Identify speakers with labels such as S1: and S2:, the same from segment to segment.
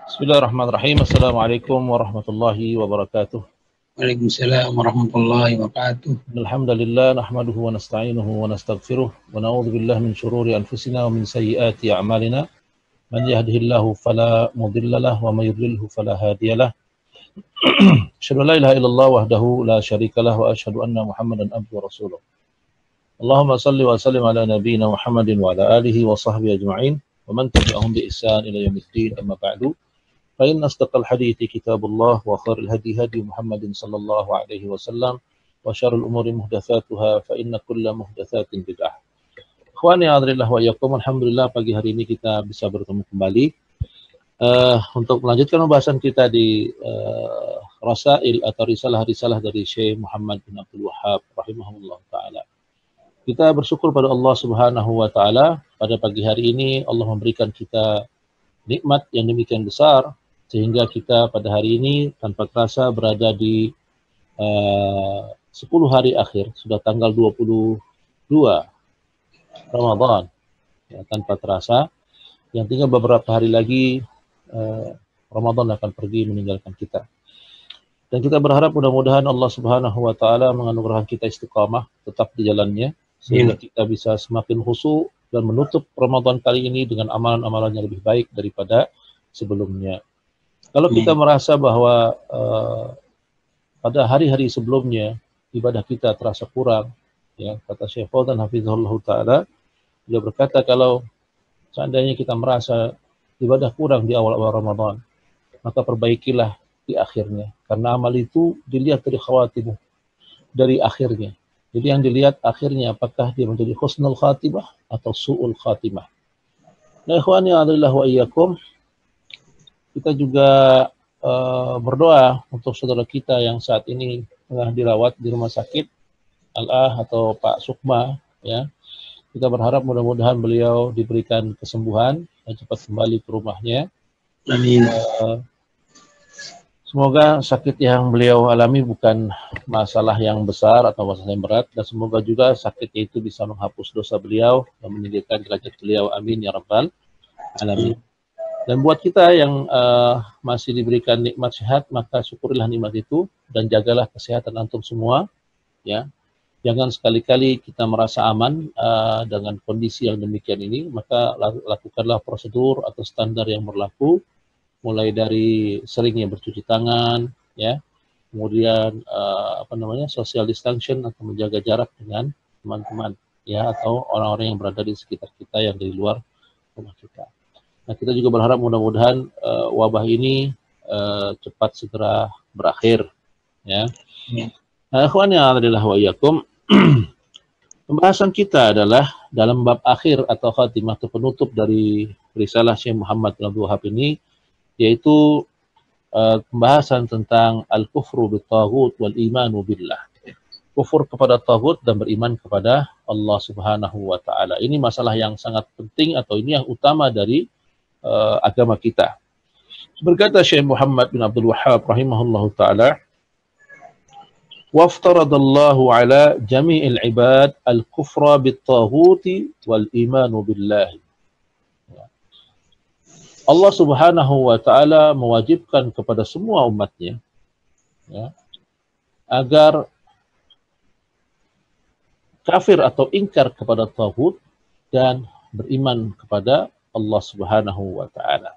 S1: Bismillahirrahmanirrahim. Assalamualaikum warahmatullahi wabarakatuh.
S2: Waalaikumsalam warahmatullahi wabarakatuh.
S1: Alhamdulillah nahmaduhu wa nasta'inuhu wa nastaghfiruh wa na'udzu billahi min shururi anfusina wa min sayyiati a'malina. Man yahdihillahu fala mudilla lahu wa may yudlilhu fala hadiya lahu. Asyhadu an la ilaha illallah wahdahu la syarika lahu wa asyhadu anna Muhammadan abduhu wa rasuluh. Allahumma salli wa sallim ala nabiyyina Muhammadin wa ala alihi wa sahbihi ajma'in wa man tabi'ahum bi ihsan ila yaumiddin amma ba'du. فإن أصدق الحديث كتاب الله وخير الهدي هدي محمد صلى الله عليه وسلم وشر الأمور محدثاتها فإن كل محدثات بدعة. Ikhwani a'adzubillah wa iyyakum. Alhamdulillah pagi hari ini kita bisa bertemu kembali untuk melanjutkan pembahasan kita di Rasail atau risalah-risalah dari Syekh Muhammad bin Abdul Wahhab rahimahullah taala. Kita bersyukur pada Allah Subhanahu wa taala pada pagi hari ini Allah memberikan kita nikmat yang demikian besar sehingga kita pada hari ini tanpa terasa berada di 10 hari akhir, sudah tanggal 22 Ramadan ya, tanpa terasa. Yang tinggal beberapa hari lagi Ramadan akan pergi meninggalkan kita. Dan kita berharap mudah-mudahan Allah Subhanahu wa taala menganugerahkan kita istiqamah tetap di jalannya sehingga kita bisa semakin khusyuk dan menutup Ramadan kali ini dengan amalan-amalan yang lebih baik daripada sebelumnya. Kalau kita merasa bahwa pada hari-hari sebelumnya ibadah kita terasa kurang, ya kata Syekh Fauzan hafizahullah taala, beliau berkata kalau seandainya kita merasa ibadah kurang di awal-awal Ramadan, maka perbaikilah di akhirnya, karena amal itu dilihat dari khawatimah, dari akhirnya. Jadi yang dilihat akhirnya apakah dia menjadi husnul khatimah atau su'ul khatimah. Nah, ikhwani a'adzubillah wa iyyakum, kita juga berdoa untuk saudara kita yang saat ini tengah dirawat di rumah sakit Al-Ah atau Pak Sukma ya. Kita berharap mudah-mudahan beliau diberikan kesembuhan dan cepat kembali ke rumahnya.
S2: Amin.
S1: Semoga sakit yang beliau alami bukan masalah yang besar atau masalah yang berat, dan semoga juga sakitnya itu bisa menghapus dosa beliau dan meninggikan derajat beliau. Amin ya rabbal alamin. Dan buat kita yang masih diberikan nikmat sehat, maka syukurilah nikmat itu dan jagalah kesehatan antum semua ya. Jangan sekali-kali kita merasa aman dengan kondisi yang demikian ini, maka lakukanlah prosedur atau standar yang berlaku, mulai dari seringnya bercuci tangan, ya, kemudian social distancing atau menjaga jarak dengan teman-teman, ya, atau orang-orang yang berada di sekitar kita yang dari luar rumah kita. Nah, kita juga berharap mudah-mudahan wabah ini cepat segera berakhir, ya. Nah, ikhwan yang a'adzubillah wa iyyakum, pembahasan kita adalah dalam bab akhir atau khatimah atau penutup dari risalah Syekh Muhammad bin Abdul Wahhab ini, yaitu pembahasan tentang al-kufru bit-taghut wal imanu billah. Kufur kepada taghut dan beriman kepada Allah Subhanahu wa taala. Ini masalah yang sangat penting atau ini yang utama dari agama kita. Berkata Syekh Muhammad bin Abdul Wahhab rahimahullahu taala, waftaradallahu ala jami'il ibad al-kufra bit-taghuti wal imanu billah. Allah Subhanahu wa taala mewajibkan kepada semua umatnya, ya, agar kafir atau ingkar kepada taghut dan beriman kepada Allah Subhanahu wa taala.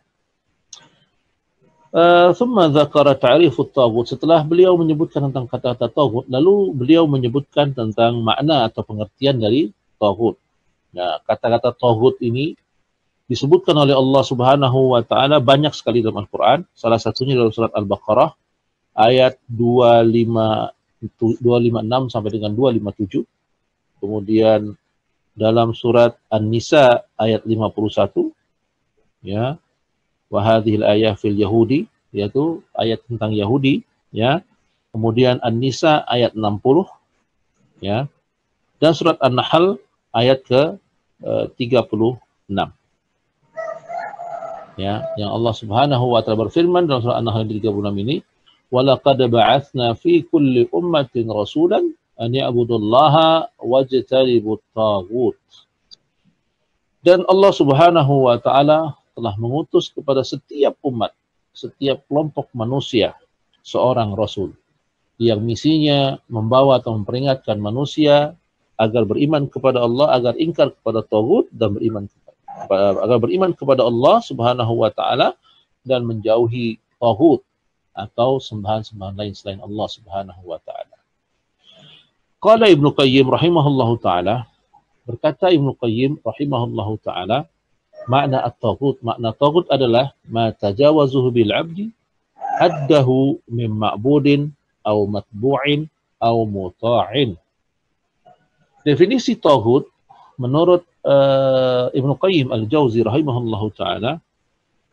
S1: Thumma dzakara ta'rifut taghut. Setelah beliau menyebutkan tentang kata-kata taghut, lalu beliau menyebutkan tentang makna atau pengertian dari taghut. Nah, kata-kata taghut ini disebutkan oleh Allah Subhanahu wa taala banyak sekali dalam Al-Qur'an. Salah satunya dalam surat Al-Baqarah ayat 256 sampai dengan 257. Kemudian dalam surat An-Nisa ayat 51, ya, wa hadhil ayah fil Yahudi, yaitu ayat tentang Yahudi, ya. Kemudian An-Nisa ayat 60, ya. Dan surat An-Nahl ayat ke 36. Ya, yang Allah Subhanahu wa taala berfirman dalam surah An-Nahl 36 ini, walaqad ba'atsna fi kulli ummatin rasulan an ya'budullaha wajtanibut taghut. Dan Allah Subhanahu wa taala telah mengutus kepada setiap umat setiap kelompok manusia seorang rasul yang misinya membawa atau memperingatkan manusia agar beriman kepada Allah, agar ingkar kepada taghut dan agar beriman kepada Allah Subhanahu wa taala dan menjauhi taghut atau sembahan-sembahan lain selain Allah Subhanahu wa taala. Qala Ibnu Qayyim rahimahullahu taala, berkata Ibnu Qayyim rahimahullahu taala, makna at-taghut, makna taghut adalah ma tajawazuhu bil 'abdi haddahu min ma'budin aw matbu'in aw muta'in. Definisi taghut menurut Ibnu Qayyim al-Jauzi rahimahullahu taala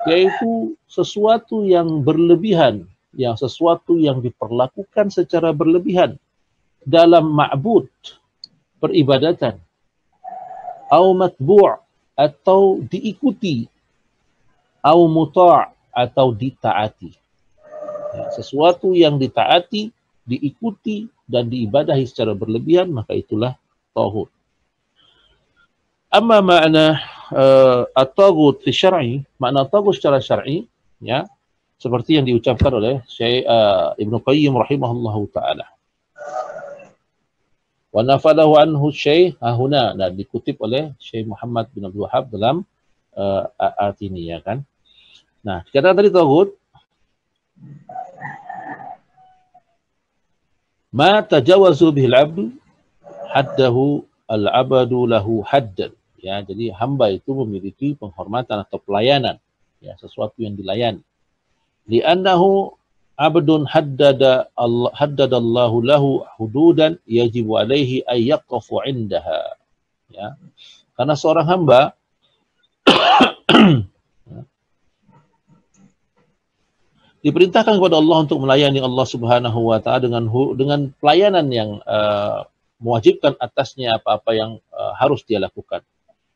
S1: yaitu sesuatu yang berlebihan, sesuatu yang diperlakukan secara berlebihan dalam ma'bud, peribadatan, atau matbu' atau diikuti, atau muta' atau ditaati. Sesuatu yang ditaati, diikuti dan diibadahi secara berlebihan, maka itulah taghut. Amma makna at-taghut fi syar'i, makna taghut secara syar'i, ya, seperti yang diucapkan oleh Syekh Ibnu Qayyim rahimahullahu taala. Wa nafadahu anhu Syekh huna, dan dikutip oleh Syekh Muhammad bin Abdul Wahhab dalam At-Tiniyah, kan. Nah, dikatakan tadi taghut ma tajawazu bihil 'abdu haddahu al-'abadu lahu haddan. Ya, jadi hamba itu memiliki penghormatan atau pelayanan, ya, sesuatu yang dilayani. Li'annahu 'abdun haddadallahu lahu hududan yajibu alaihi ay yaqafu 'indaha. Ya. Karena seorang hamba diperintahkan kepada Allah untuk melayani Allah Subhanahu wa taala dengan pelayanan yang mewajibkan atasnya apa-apa yang harus dia lakukan.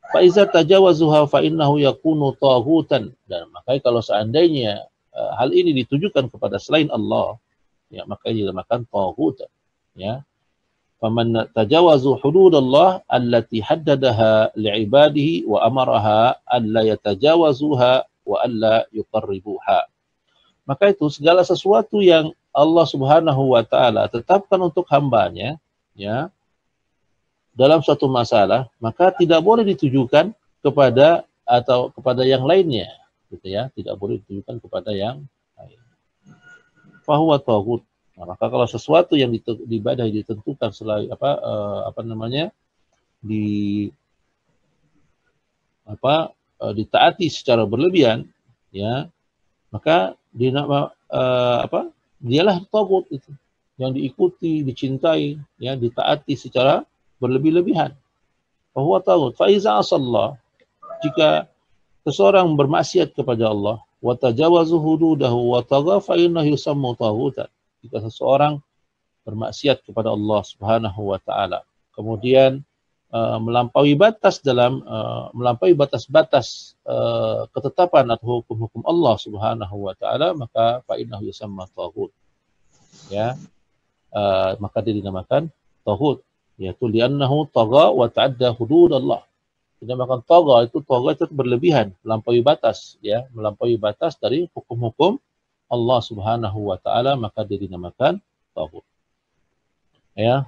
S1: Fa iza tajawazuha fa innahu yakunu taghutan, dan maka kalau seandainya hal ini ditujukan kepada selain Allah, ya, maka dinamakan taghutan, ya. Faman tajawazu hududallah allati haddadaha li'ibadihi wa amaraha alla yatajawazuha wa alla yuqarribuha. Maka itu segala sesuatu yang Allah Subhanahu wa taala tetapkan untuk hambanya, ya, dalam suatu masalah, maka tidak boleh ditujukan kepada atau kepada yang lainnya, gitu ya, tidak boleh ditujukan kepada yang lain. Fahuwa taghut. Nah, maka kalau sesuatu yang diibadah ditentukan selain ditaati secara berlebihan, ya, maka dialah taghut itu, yang diikuti, dicintai, ya, ditaati secara berlebih-lebihan. Bahwa taghut. Fa iza asallah, jika seseorang bermaksiat kepada Allah, wa tajawazu hududahu wa tagha fa innahu yusammu taghutan. Jika seseorang bermaksiat kepada Allah Subhanahu wa taala, kemudian melampaui batas-batas ketetapan atau hukum-hukum Allah Subhanahu wa taala, maka fa innahu yusamma taghut. Ya. Maka dia dinamakan taghut, yaitu li'annahu tagha wa ta'adda hududallah. Dinamakan tagha itu berlebihan, melampaui batas, ya, melampaui batas dari hukum-hukum Allah Subhanahu wa taala, maka dia dinamakan taghut. Ya.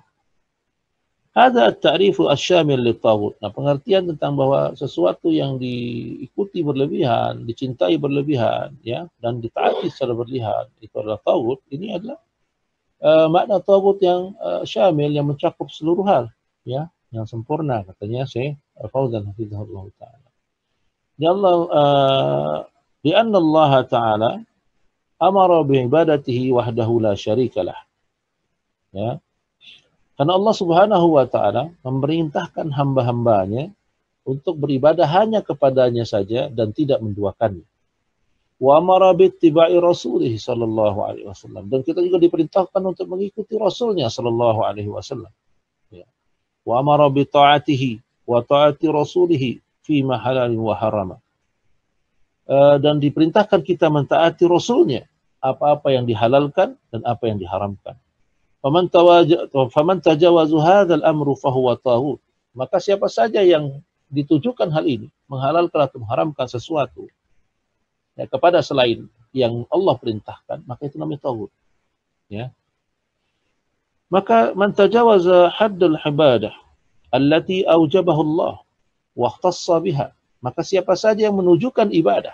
S1: Hadza at-ta'rifu asy-syamil lit-taghut. Nah, pengertian tentang bahwa sesuatu yang diikuti berlebihan, dicintai berlebihan, ya, dan ditaati secara berlebihan, itu adalah taghut. Ini adalah makna taghut yang syamil, yang mencakup seluruh hal, ya, yang sempurna, katanya Syekh Fauzan hafizahullah taala. Ya Allah, di anna Allah taala amara bi ibadatihi wahdahu la syarikalah. Ya. Karena Allah Subhanahu wa taala memerintahkan hamba-hambanya untuk beribadah hanya kepadanya saja dan tidak menduakannya. Wa amara bi ittiba'i rasulih sallallahu alaihi wasallam, dan kita juga diperintahkan untuk mengikuti rasulnya sallallahu alaihi wasallam. Ya. Wa amara bi ta'atihi wa ta'ati rasulih fi ma halalin wa harama. Dan diperintahkan kita mentaati rasulnya, apa-apa yang dihalalkan dan apa yang diharamkan. Faman tajawazu hadzal amru fahuwa taghut. Maka siapa saja yang ditujukan hal ini, menghalalkan atau mengharamkan sesuatu, ya, kepada selain yang Allah perintahkan, maka itu namanya taghut. Ya. Maka man tajawaza haddal ibadah allati aujabahu Allah wa ikhtassa biha, maka siapa saja yang menunjukkan ibadah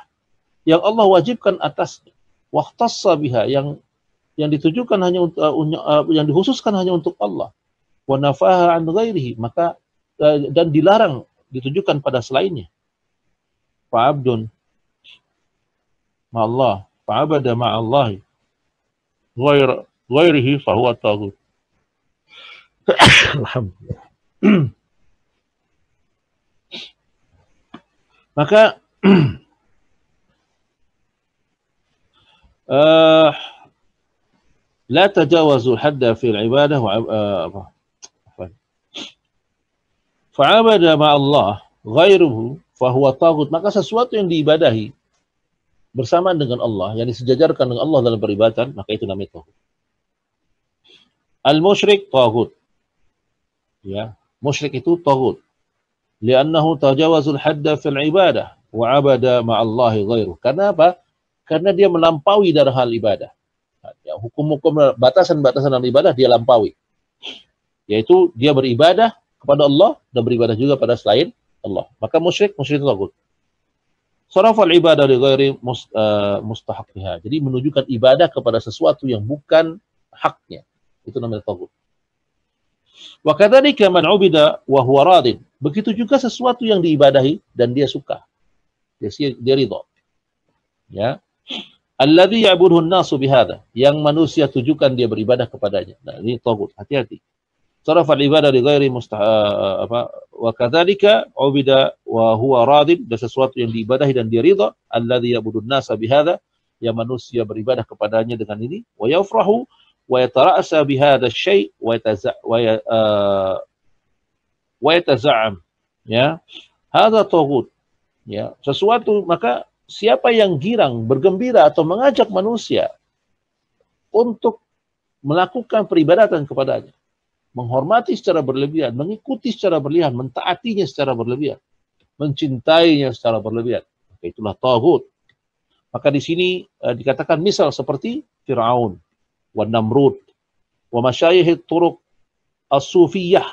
S1: yang Allah wajibkan atasnya, wa ikhtassa biha, yang ditujukan hanya untuk yang dikhususkan hanya untuk Allah, wa nafaha an ghairihi, maka dan dilarang ditujukan pada selainnya. Fa'abdun ma'allah, fa'abada ma'allahi ghairihi fahuwa taghut. Alhamdulillah. Maka la tajawazu hadda fil ibadah wa fa'abada ma'allah ghairuhu fahuwa taghut. Maka sesuatu yang diibadahi bersamaan dengan Allah, yang disejajarkan dengan Allah dalam peribadatan, maka itu namanya taghut. Al-musyrik taghut. Ya, musyrik itu taghut. Li'annahu tajawazul hadda fil ibadah wa 'abada ma'allahi ghairuhu. Karena apa? Karena dia melampaui dari hal ibadah. Ya, hukum-hukum batasan-batasan dalam ibadah dia lampaui. Yaitu dia beribadah kepada Allah dan beribadah juga pada selain Allah. Maka musyrik itu taghut. Sarafal ibadah li ghairi mustahaqqiha. Jadi menunjukkan ibadah kepada sesuatu yang bukan haknya. Itu namanya taghut. Wa kadzalika man 'ubida wa huwa radin. Begitu juga sesuatu yang diibadahi dan dia suka. Dia ridha. Ya. Alladzi ya'buduhu an-nasu bihadza. Yang manusia tujukan dia beribadah kepadanya. Nah, ini taghut. Hati-hati. Sarafal ibadah li ghairi wa kadzalika 'ubida wa huwa radin, dan sesuatu yang diibadahi dan dia ridha, alladzi ya'budun nasa bihadza, yang manusia beribadah kepadanya dengan ini, wa yafrahu wa yatara'asa bihadza syai' wa yataza'am, ya, hadza taghut. Ya, sesuatu, maka siapa yang girang, bergembira atau mengajak manusia untuk melakukan peribadatan kepadanya, menghormati secara berlebihan, mengikuti secara berlebihan, mentaatinya secara berlebihan, mencintainya secara berlebihan, maka itulah taghut. Maka di sini dikatakan misal seperti Fir'aun, wa Namrud, wa masyayikh turuq as-sufiyah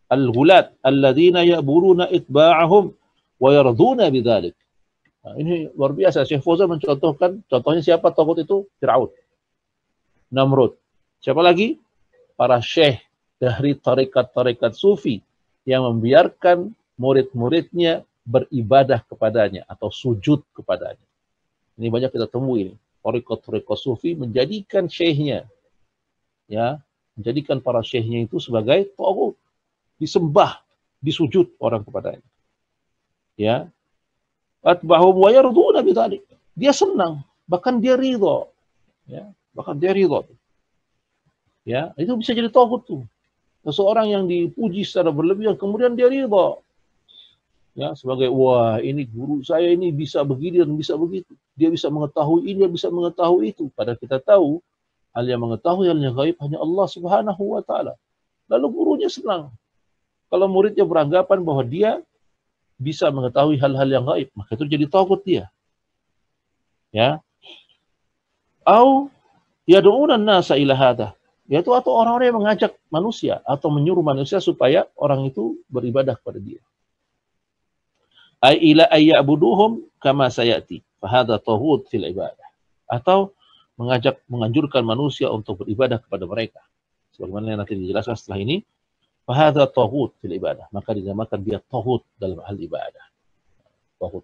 S1: al-ghulat alladzina ya'buruna itba'ahum wa yarduna bidzalik. Nah, ini luar biasa. Syekh Fauzan mencontohkan, contohnya siapa taghut itu? Fir'aun, Namrud. Siapa lagi? Para syekh dari tarekat-tarekat sufi yang membiarkan murid-muridnya beribadah kepadanya atau sujud kepadanya. Ini banyak kita temui ini. Tarekat-tarekat sufi menjadikan syekhnya, ya, menjadikan para syekhnya itu sebagai taghut, disembah, disujud orang kepadanya. Ya. Atbahum wa yarduna bidzalik. Dia senang, bahkan dia ridha. Ya, bahkan dia ridha. Ya, itu bisa jadi taghut tuh. Seseorang yang dipuji secara berlebihan, kemudian dia ridha. Ya, sebagai, wah, ini guru saya ini bisa begini dan bisa begitu. Dia bisa mengetahui ini, dia bisa mengetahui itu. Padahal kita tahu, hal yang mengetahui hal yang gaib hanya Allah Subhanahu wa Ta'ala. Lalu gurunya senang. Kalau muridnya beranggapan bahwa dia bisa mengetahui hal-hal yang gaib, maka itu jadi taghut dia. Ya. Au yad'una an-nasa ila hadha. Yaitu atau orang-orang yang mengajak manusia atau menyuruh manusia supaya orang itu beribadah kepada dia. Ai ila ayya'buduhum kama sayati. Fahadha taghut fil ibadah. Atau menganjurkan manusia untuk beribadah kepada mereka. Sebagaimana yang nanti dijelaskan setelah ini. Fahadha taghut fil ibadah. Maka dinamakan dia taghut dalam hal ibadah. Taghut.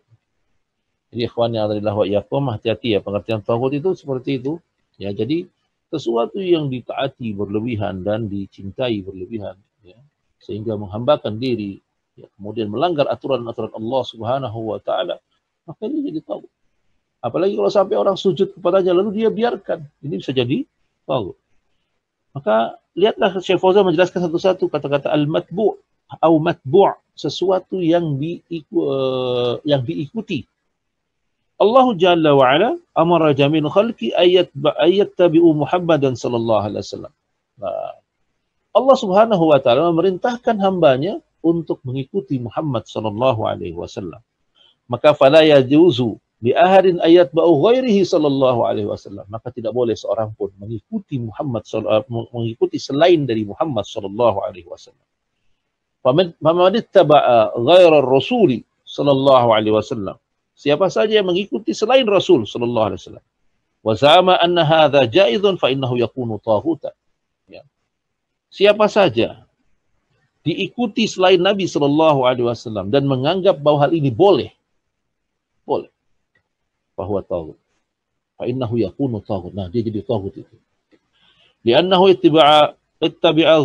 S1: Jadi ikhwan yang adalah wa iyyakum, hati-hati ya, pengertian taghut itu seperti itu. Ya, jadi sesuatu yang ditaati berlebihan dan dicintai berlebihan, ya, sehingga menghambakan diri, ya, kemudian melanggar aturan-aturan Allah Subhanahu wa Ta'ala, maka ini jadi taghut. Apalagi kalau sampai orang sujud kepadanya lalu dia biarkan, ini bisa jadi taghut. Maka lihatlah Syekh Fauzan menjelaskan satu-satu kata-kata al-matbu' atau matbu', sesuatu yang diikuti. Allah Jalla wa Ala amara jamil khalqi ayat tabi'u Muhammadan sallallahu alaihi wasallam. Allah Subhanahu wa Ta'ala memerintahkan hambanya untuk mengikuti Muhammad sallallahu alaihi wasallam. Maka fala yajuzu Bi ahadin ayat ba'u ghairihi sallallahu alaihi wasallam, maka tidak boleh seorang pun mengikuti mengikuti selain dari Muhammad sallallahu alaihi wasallam. Faman ittaba'a ghairar rasuli sallallahu alaihi wasallam, siapa saja yang mengikuti selain Rasul sallallahu alaihi wasallam, wa zama anna hadza jaizun fa innahu yakunu taghuta. Ya. Siapa saja diikuti selain Nabi sallallahu alaihi wasallam dan menganggap bahwa hal ini boleh, bahwa taghut. Fa innahu yakunu taghut. Nah, dia jadi taghut itu. Li'annahu ittaba'a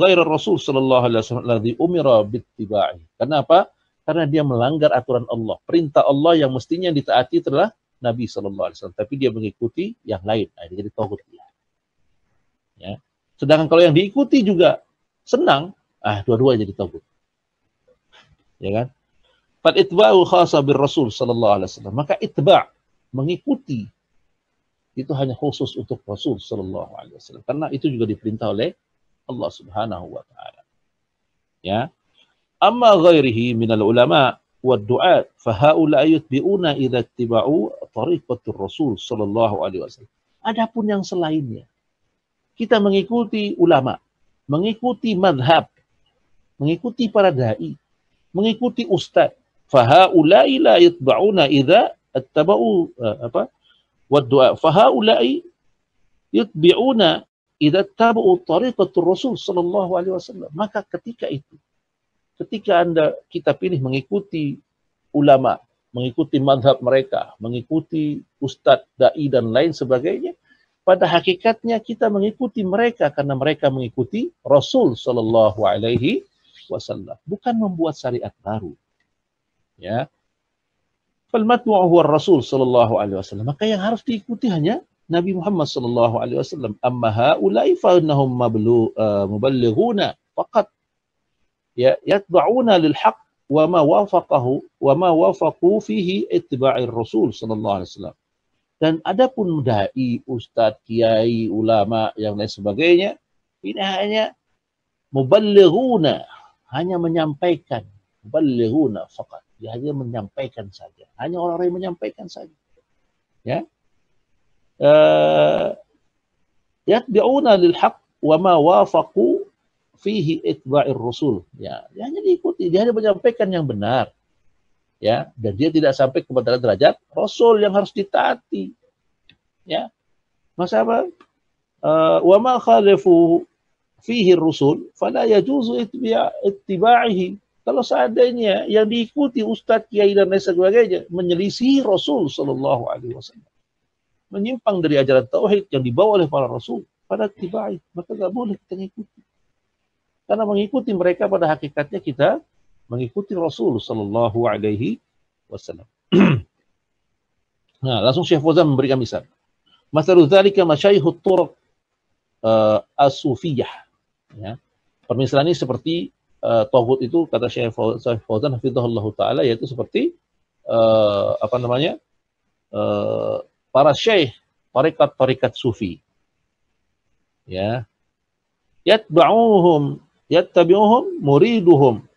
S1: ghairar Rasul sallallahu alaihi wasallam alladhi umira bittiba'i. Kenapa? Karena dia melanggar aturan Allah. Perintah Allah yang mestinya ditaati adalah Nabi sallallahu alaihi wasallam, tapi dia mengikuti yang lain. Nah, dia jadi taghut dia. Ya. Sedangkan kalau yang diikuti juga senang, dua-duanya jadi taghut. Ya kan? Fal itba'u khassa bir Rasul sallallahu alaihi wasallam. Maka itba', mengikuti, itu hanya khusus untuk Rasul sallallahu alaihi wasallam, karena itu juga diperintah oleh Allah Subhanahu wa taala. Ya. Amma ghairihi minal ulama wad du'at fa haula yutbi'una idza ittiba'u tariqatur Rasul sallallahu alaihi wasallam. Adapun yang selainnya, kita mengikuti ulama, mengikuti madhab, mengikuti para dai, mengikuti ustaz. Fa haula la yutba'una idza attaba'u wad-du'a fa haula'i yutbi'una idza tabau tariqatur Rasul sallallahu alaihi wasallam. Maka ketika kita pilih mengikuti ulama, mengikuti mazhab mereka, mengikuti ustadz, dai dan lain sebagainya, pada hakikatnya kita mengikuti mereka karena mereka mengikuti Rasul sallallahu alaihi wasallam, bukan membuat syariat baru. Ya. Fal matbu'u huwa Rasul sallallahu alaihi wasallam. Maka yang harus diikuti hanya Nabi Muhammad sallallahu alaihi wasallam. Amma haula'i fa innahum muballighuna faqat. Ya, yatba'una lil haqq wa ma wafaqu fihi ittiba'ir Rasul sallallahu alaihi wasallam. Dan adapun dai, ustaz, kiai, ulama yang lain sebagainya, ini hanya muballighuna, hanya menyampaikan, muballighuna faqat. Dia hanya menyampaikan saja. Hanya orang-orang yang menyampaikan saja. Ya. Yatbi'una lil haqq wa ma wafaqu fihi itba'ir Rasul. Ya, dia hanya diikuti, dia hanya menyampaikan yang benar. Ya, dan dia tidak sampai kepada derajat Rasul yang harus ditaati. Ya. Masa apa? Wa ma khalafu fihi Rasul fala yajuzu ittiba'ihi. Kalau seandainya yang diikuti ustadz, kiai dan lain sebagainya menyelisihi Rasul sallallahu alaihi wasallam, menyimpang dari ajaran tauhid yang dibawa oleh para rasul, pada tibai, maka tidak boleh kita mengikuti. Karena mengikuti mereka pada hakikatnya kita mengikuti Rasul sallallahu alaihi wasallam. Nah, langsung Syekh Fauzan memberikan misal. Masalu dzalika masyayikhut turuq as-sufiyah. Ya. Permisalan ini seperti taghut itu, kata Syekh Fauzan hafizahullah taala, yaitu seperti para syekh tarikat sufi. Ya. Yattabi'uhum muriduhum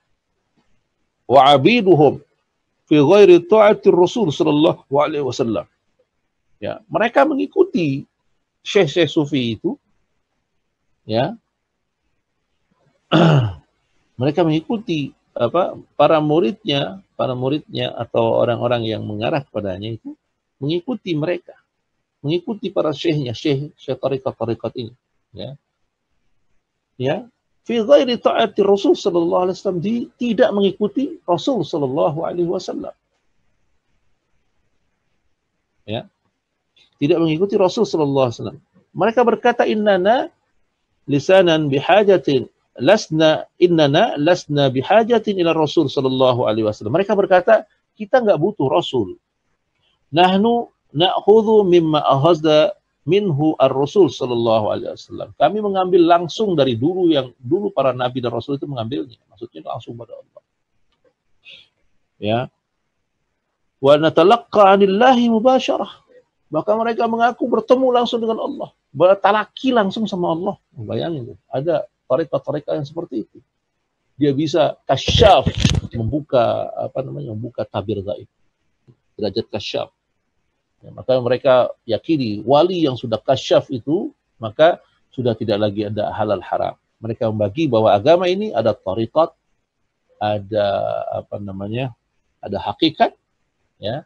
S1: wa 'abiduhum fi ghairi ta'ati Rasul sallallahu alaihi wasallam. Ya, mereka mengikuti syekh-syekh sufi itu. Ya. Mereka mengikuti para muridnya atau orang-orang yang mengarah kepadanya itu mengikuti mereka, mengikuti para syekhnya, syekh tarikat ini. Ya. Ya, fi ghairi ta'ati Rasul sallallahu alaihi wasallam, tidak mengikuti Rasul sallallahu alaihi wasallam. Ya. Tidak mengikuti Rasul sallallahu alaihi wasallam. Mereka berkata innana lisanan bihajatin innana lasna bihajatin ila Rasul sallallahu alaihi wasallam. Mereka berkata, kita enggak butuh Rasul. Nahnu na'khudhu mimma ahazda minhu ar-Rasul sallallahu alaihi wasallam. Kami mengambil langsung dari dulu para nabi dan rasul itu mengambilnya. Maksudnya langsung pada Allah. Ya. Wa natalaqqa 'anillahi mubasyarah. Maka mereka mengaku bertemu langsung dengan Allah, bertalaki langsung sama Allah. Bayangin, ada tarekat yang seperti itu. Dia bisa kasyaf, membuka tabir gaib. Derajat kasyaf. Ya, maka mereka yakini wali yang sudah kasyaf itu, maka sudah tidak lagi ada halal haram. Mereka membagi bahwa agama ini ada tariqat, ada apa namanya, ada hakikat, ya,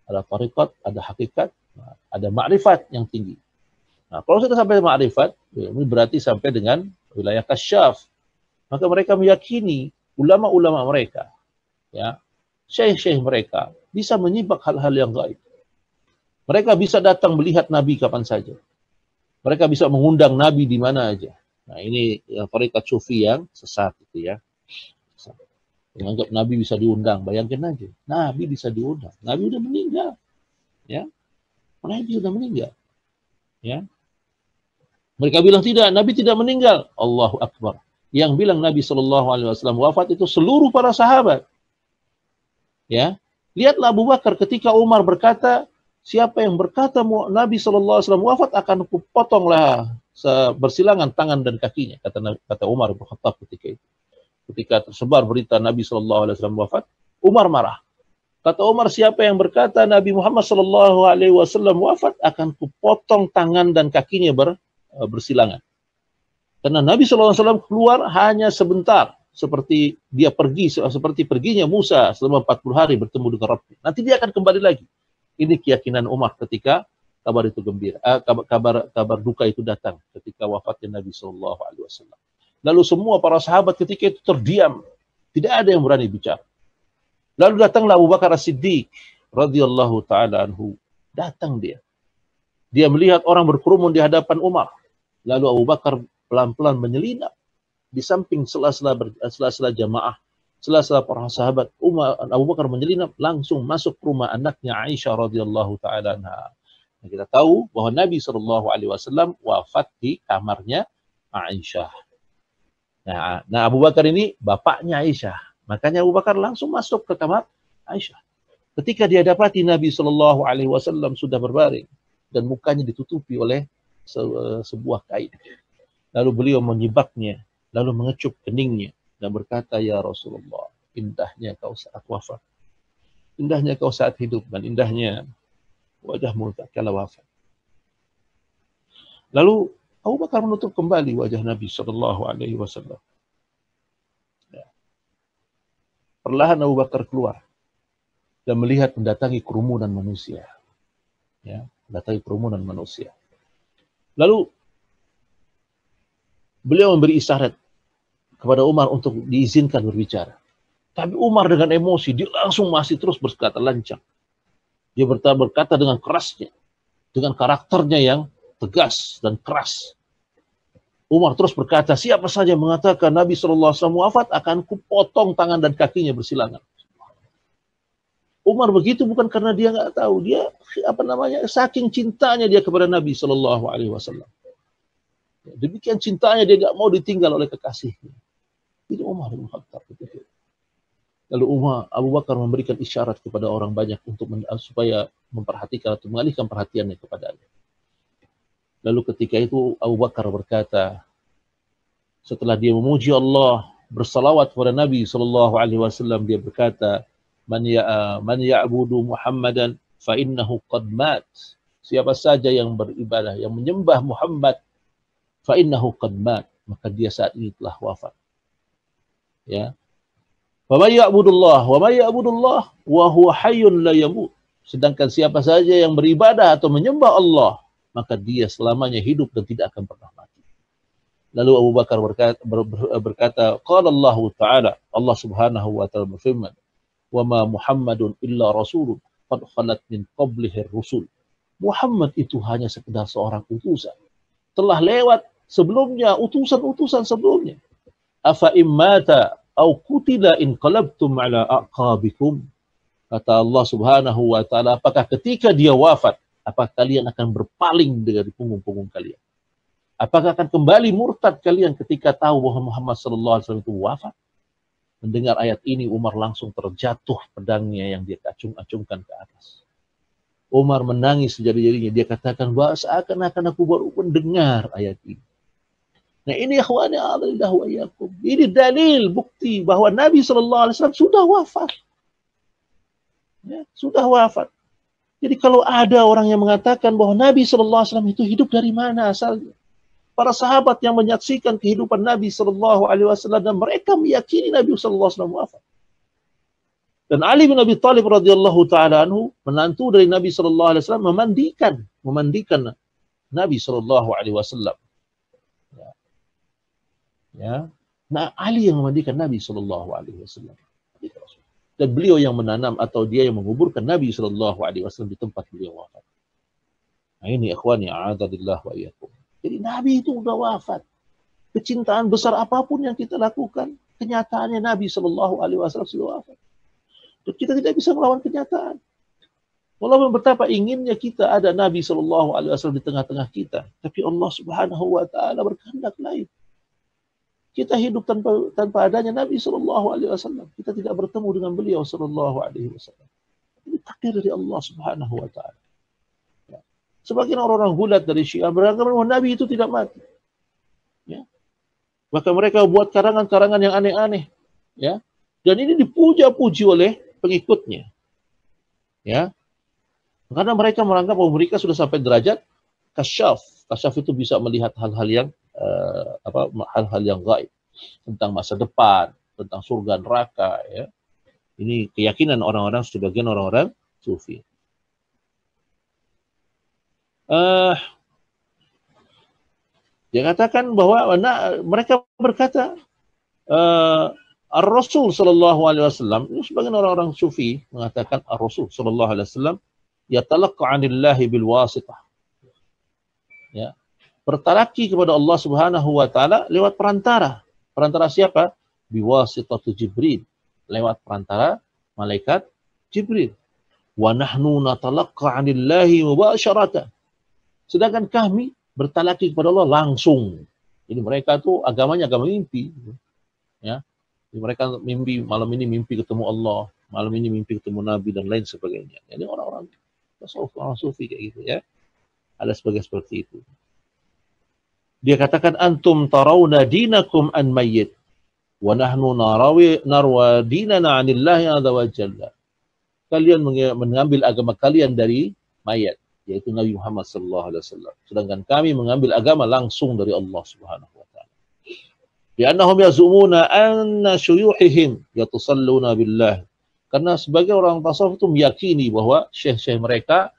S1: ada tariqat, ada hakikat, ada ma'rifat yang tinggi. Nah, kalau sudah sampai ma'rifat, ya, ini berarti sampai dengan wilayah kasyaf. Maka mereka meyakini ulama-ulama mereka, ya, syekh-syekh mereka bisa menyibak hal-hal yang gaib. Mereka bisa datang melihat Nabi kapan saja. Mereka bisa mengundang Nabi di mana aja. Nah, ini yang tarekat sufi yang sesat itu ya. Menganggap Nabi bisa diundang. Bayangkan aja, Nabi bisa diundang. Nabi sudah meninggal. Ya. Nabi sudah meninggal. Ya. Mereka bilang tidak, Nabi tidak meninggal. Allahu Akbar. Yang bilang Nabi SAW wafat itu seluruh para sahabat. Ya. Lihatlah Abu Bakar ketika Umar berkata, siapa yang berkata Nabi SAW wafat akan kupotonglah bersilangan tangan dan kakinya, kata Umar bin Khattab ketika itu. Ketika tersebar berita Nabi SAW wafat, Umar marah. Kata Umar, siapa yang berkata Nabi Muhammad SAW wafat akan kupotong tangan dan kakinya bersilangan. Karena Nabi SAW keluar hanya sebentar, seperti dia pergi, seperti perginya Musa selama 40 hari bertemu dengan Rabbnya. Nanti dia akan kembali lagi. Ini keyakinan Umar ketika kabar itu gembira, kabar duka itu datang ketika wafatnya Nabi SAW. Lalu semua para sahabat ketika itu terdiam, tidak ada yang berani bicara. Lalu datanglah Abu Bakar As-Siddiq radhiyallahu taala anhu. Datang dia melihat orang berkerumun di hadapan Umar. Lalu Abu Bakar pelan-pelan menyelinap di samping sela-sela jamaah, sela-sela para sahabat. Abu Bakar menyelinap langsung masuk ke rumah anaknya Aisyah radhiyallahu taala anha. Nah, kita tahu bahwa Nabi SAW wafat di kamarnya Aisyah. Nah, Abu Bakar ini bapaknya Aisyah. Makanya Abu Bakar langsung masuk ke kamar Aisyah. Ketika dia dapati Nabi SAW sudah berbaring dan mukanya ditutupi oleh sebuah kain. Lalu beliau menyibaknya, lalu mengecup keningnya dan berkata, ya Rasulullah, indahnya kau saat wafat, indahnya kau saat hidup, dan indahnya wajahmu tatkala wafat. Lalu Abu Bakar menutup kembali wajah Nabi SAW. Ya. Perlahan Abu Bakar keluar dan melihat mendatangi kerumunan manusia. Ya, mendatangi kerumunan manusia. Lalu beliau memberi isyarat kepada Umar untuk diizinkan berbicara. Tapi Umar dengan emosi, dia langsung masih terus berkata lancang. Dia berkata dengan kerasnya, dengan karakternya yang tegas dan keras. Umar terus berkata, siapa saja mengatakan Nabi SAW wafat akan kupotong tangan dan kakinya bersilangan. Umar begitu bukan karena dia nggak tahu, dia saking cintanya dia kepada Nabi SAW. Demikian cintanya dia nggak mau ditinggal oleh kekasihnya. Itu Umar bin Khattab. Lalu Abu Bakar memberikan isyarat kepada orang banyak untuk supaya memperhatikan atau mengalihkan perhatiannya kepadanya. Lalu ketika itu Abu Bakar berkata, setelah dia memuji Allah, bersalawat kepada Nabi SAW, dia berkata, Man ya'budu Muhammadan fa innahu qad mat. Siapa saja yang beribadah, yang menyembah Muhammad, fa innahu qad mat, maka dia saat ini telah wafat. Ya. Wa may ya'budullah wa huwa hayyun la yamut. Sedangkan siapa saja yang beribadah atau menyembah Allah, maka dia selamanya hidup dan tidak akan pernah mati. Lalu Abu Bakar berkata, qala Allah Ta'ala, Allah Subhanahu wa Ta'ala berfirman, wa ma Muhammadun illa rasulun qad khalat min qablihi rusul. Muhammad itu hanya sekedar seorang utusan. Telah lewat sebelumnya utusan-utusan sebelumnya. Afa immata au qutila in qalabtum ala aqabikum. Kata Allah Subhanahu wa Ta'ala, apakah ketika dia wafat, apakah kalian akan berpaling dari punggung-punggung kalian? Apakah akan kembali murtad kalian ketika tahu bahwa Muhammad SAW itu wafat? Mendengar ayat ini, Umar langsung terjatuh pedangnya yang dia acung-acungkan ke atas. Umar menangis sejadi-jadinya. Dia katakan, bahwa seakan-akan aku baru mendengar ayat ini. Nah ini akhwani alillah wa iyyakum. Ini dalil, bukti bahwa Nabi SAW sudah wafat. Ya, sudah wafat. Jadi kalau ada orang yang mengatakan bahwa Nabi SAW itu hidup dari mana asalnya? Para sahabat yang menyaksikan kehidupan Nabi SAW dan mereka meyakini Nabi SAW wafat. Dan Ali bin Abi Thalib radhiyallahu taala anhu, menantu dari Nabi SAW, memandikan Nabi SAW. Ya. Nah, Ali yang memandikan Nabi SAW. Dan beliau yang menanam atau dia yang menguburkan Nabi SAW di tempat beliau wafat. Nah ini ikhwani, a'adzalillah wa iyyakum. Jadi Nabi itu sudah wafat. Kecintaan besar apapun yang kita lakukan, kenyataannya Nabi SAW sudah wafat. Dan kita tidak bisa melawan kenyataan. Walaupun betapa inginnya kita ada Nabi SAW di tengah-tengah kita, tapi Allah Subhanahu wa taala berkehendak lain. Kita hidup tanpa adanya Nabi SAW. Kita tidak bertemu dengan beliau SAW. Ini takdir dari Allah Subhanahu wa taala. Ya. Sebagian orang-orang gulat dari Syiah beranggapan bahwa Nabi itu tidak mati. Ya. Maka mereka buat karangan-karangan yang aneh-aneh. Ya. Dan ini dipuja-puji oleh pengikutnya. Ya. Karena mereka menganggap bahwa mereka sudah sampai derajat kasyaf. Kasyaf itu bisa melihat hal-hal yang hal-hal yang gaib tentang masa depan, tentang surga neraka, ya. Ini keyakinan orang-orang, sebagian orang-orang sufi. Dia katakan bahwa mereka berkata Ar-Rasul sallallahu alaihi wasallam, ini sebagian orang-orang sufi mengatakan Ar-Rasul sallallahu alaihi wasallam yatalaqqa 'anillahi bil wasitah. Ya. Bertalaki kepada Allah Subhanahu wa taala lewat perantara. Perantara siapa? Biwasitatu Jibril. Lewat perantara malaikat Jibril. Wa nahnu natalaqqa 'anillahi mubasharatan. Sedangkan kami bertalaki kepada Allah langsung. Jadi mereka tuh agamanya agama mimpi. Ya. Jadi mereka mimpi, malam ini mimpi ketemu Allah, malam ini mimpi ketemu Nabi dan lain sebagainya. Jadi orang-orang sufi kayak gitu, ya. Ada seperti itu. Dia katakan antum tarawna dinakum an mayyit wa nahnu narwa dinana 'anillahi azza wa jalla. Kalian mengambil agama kalian dari mayat, yaitu Nabi Muhammad sallallahu alaihi wasallam. Sedangkan kami mengambil agama langsung dari Allah Subhanahu wa taala. Li'annahum yazumuna anna syuyuhihim yatasalluna billah. Karena sebagai orang tasawuf itu meyakini bahwa syekh-syekh mereka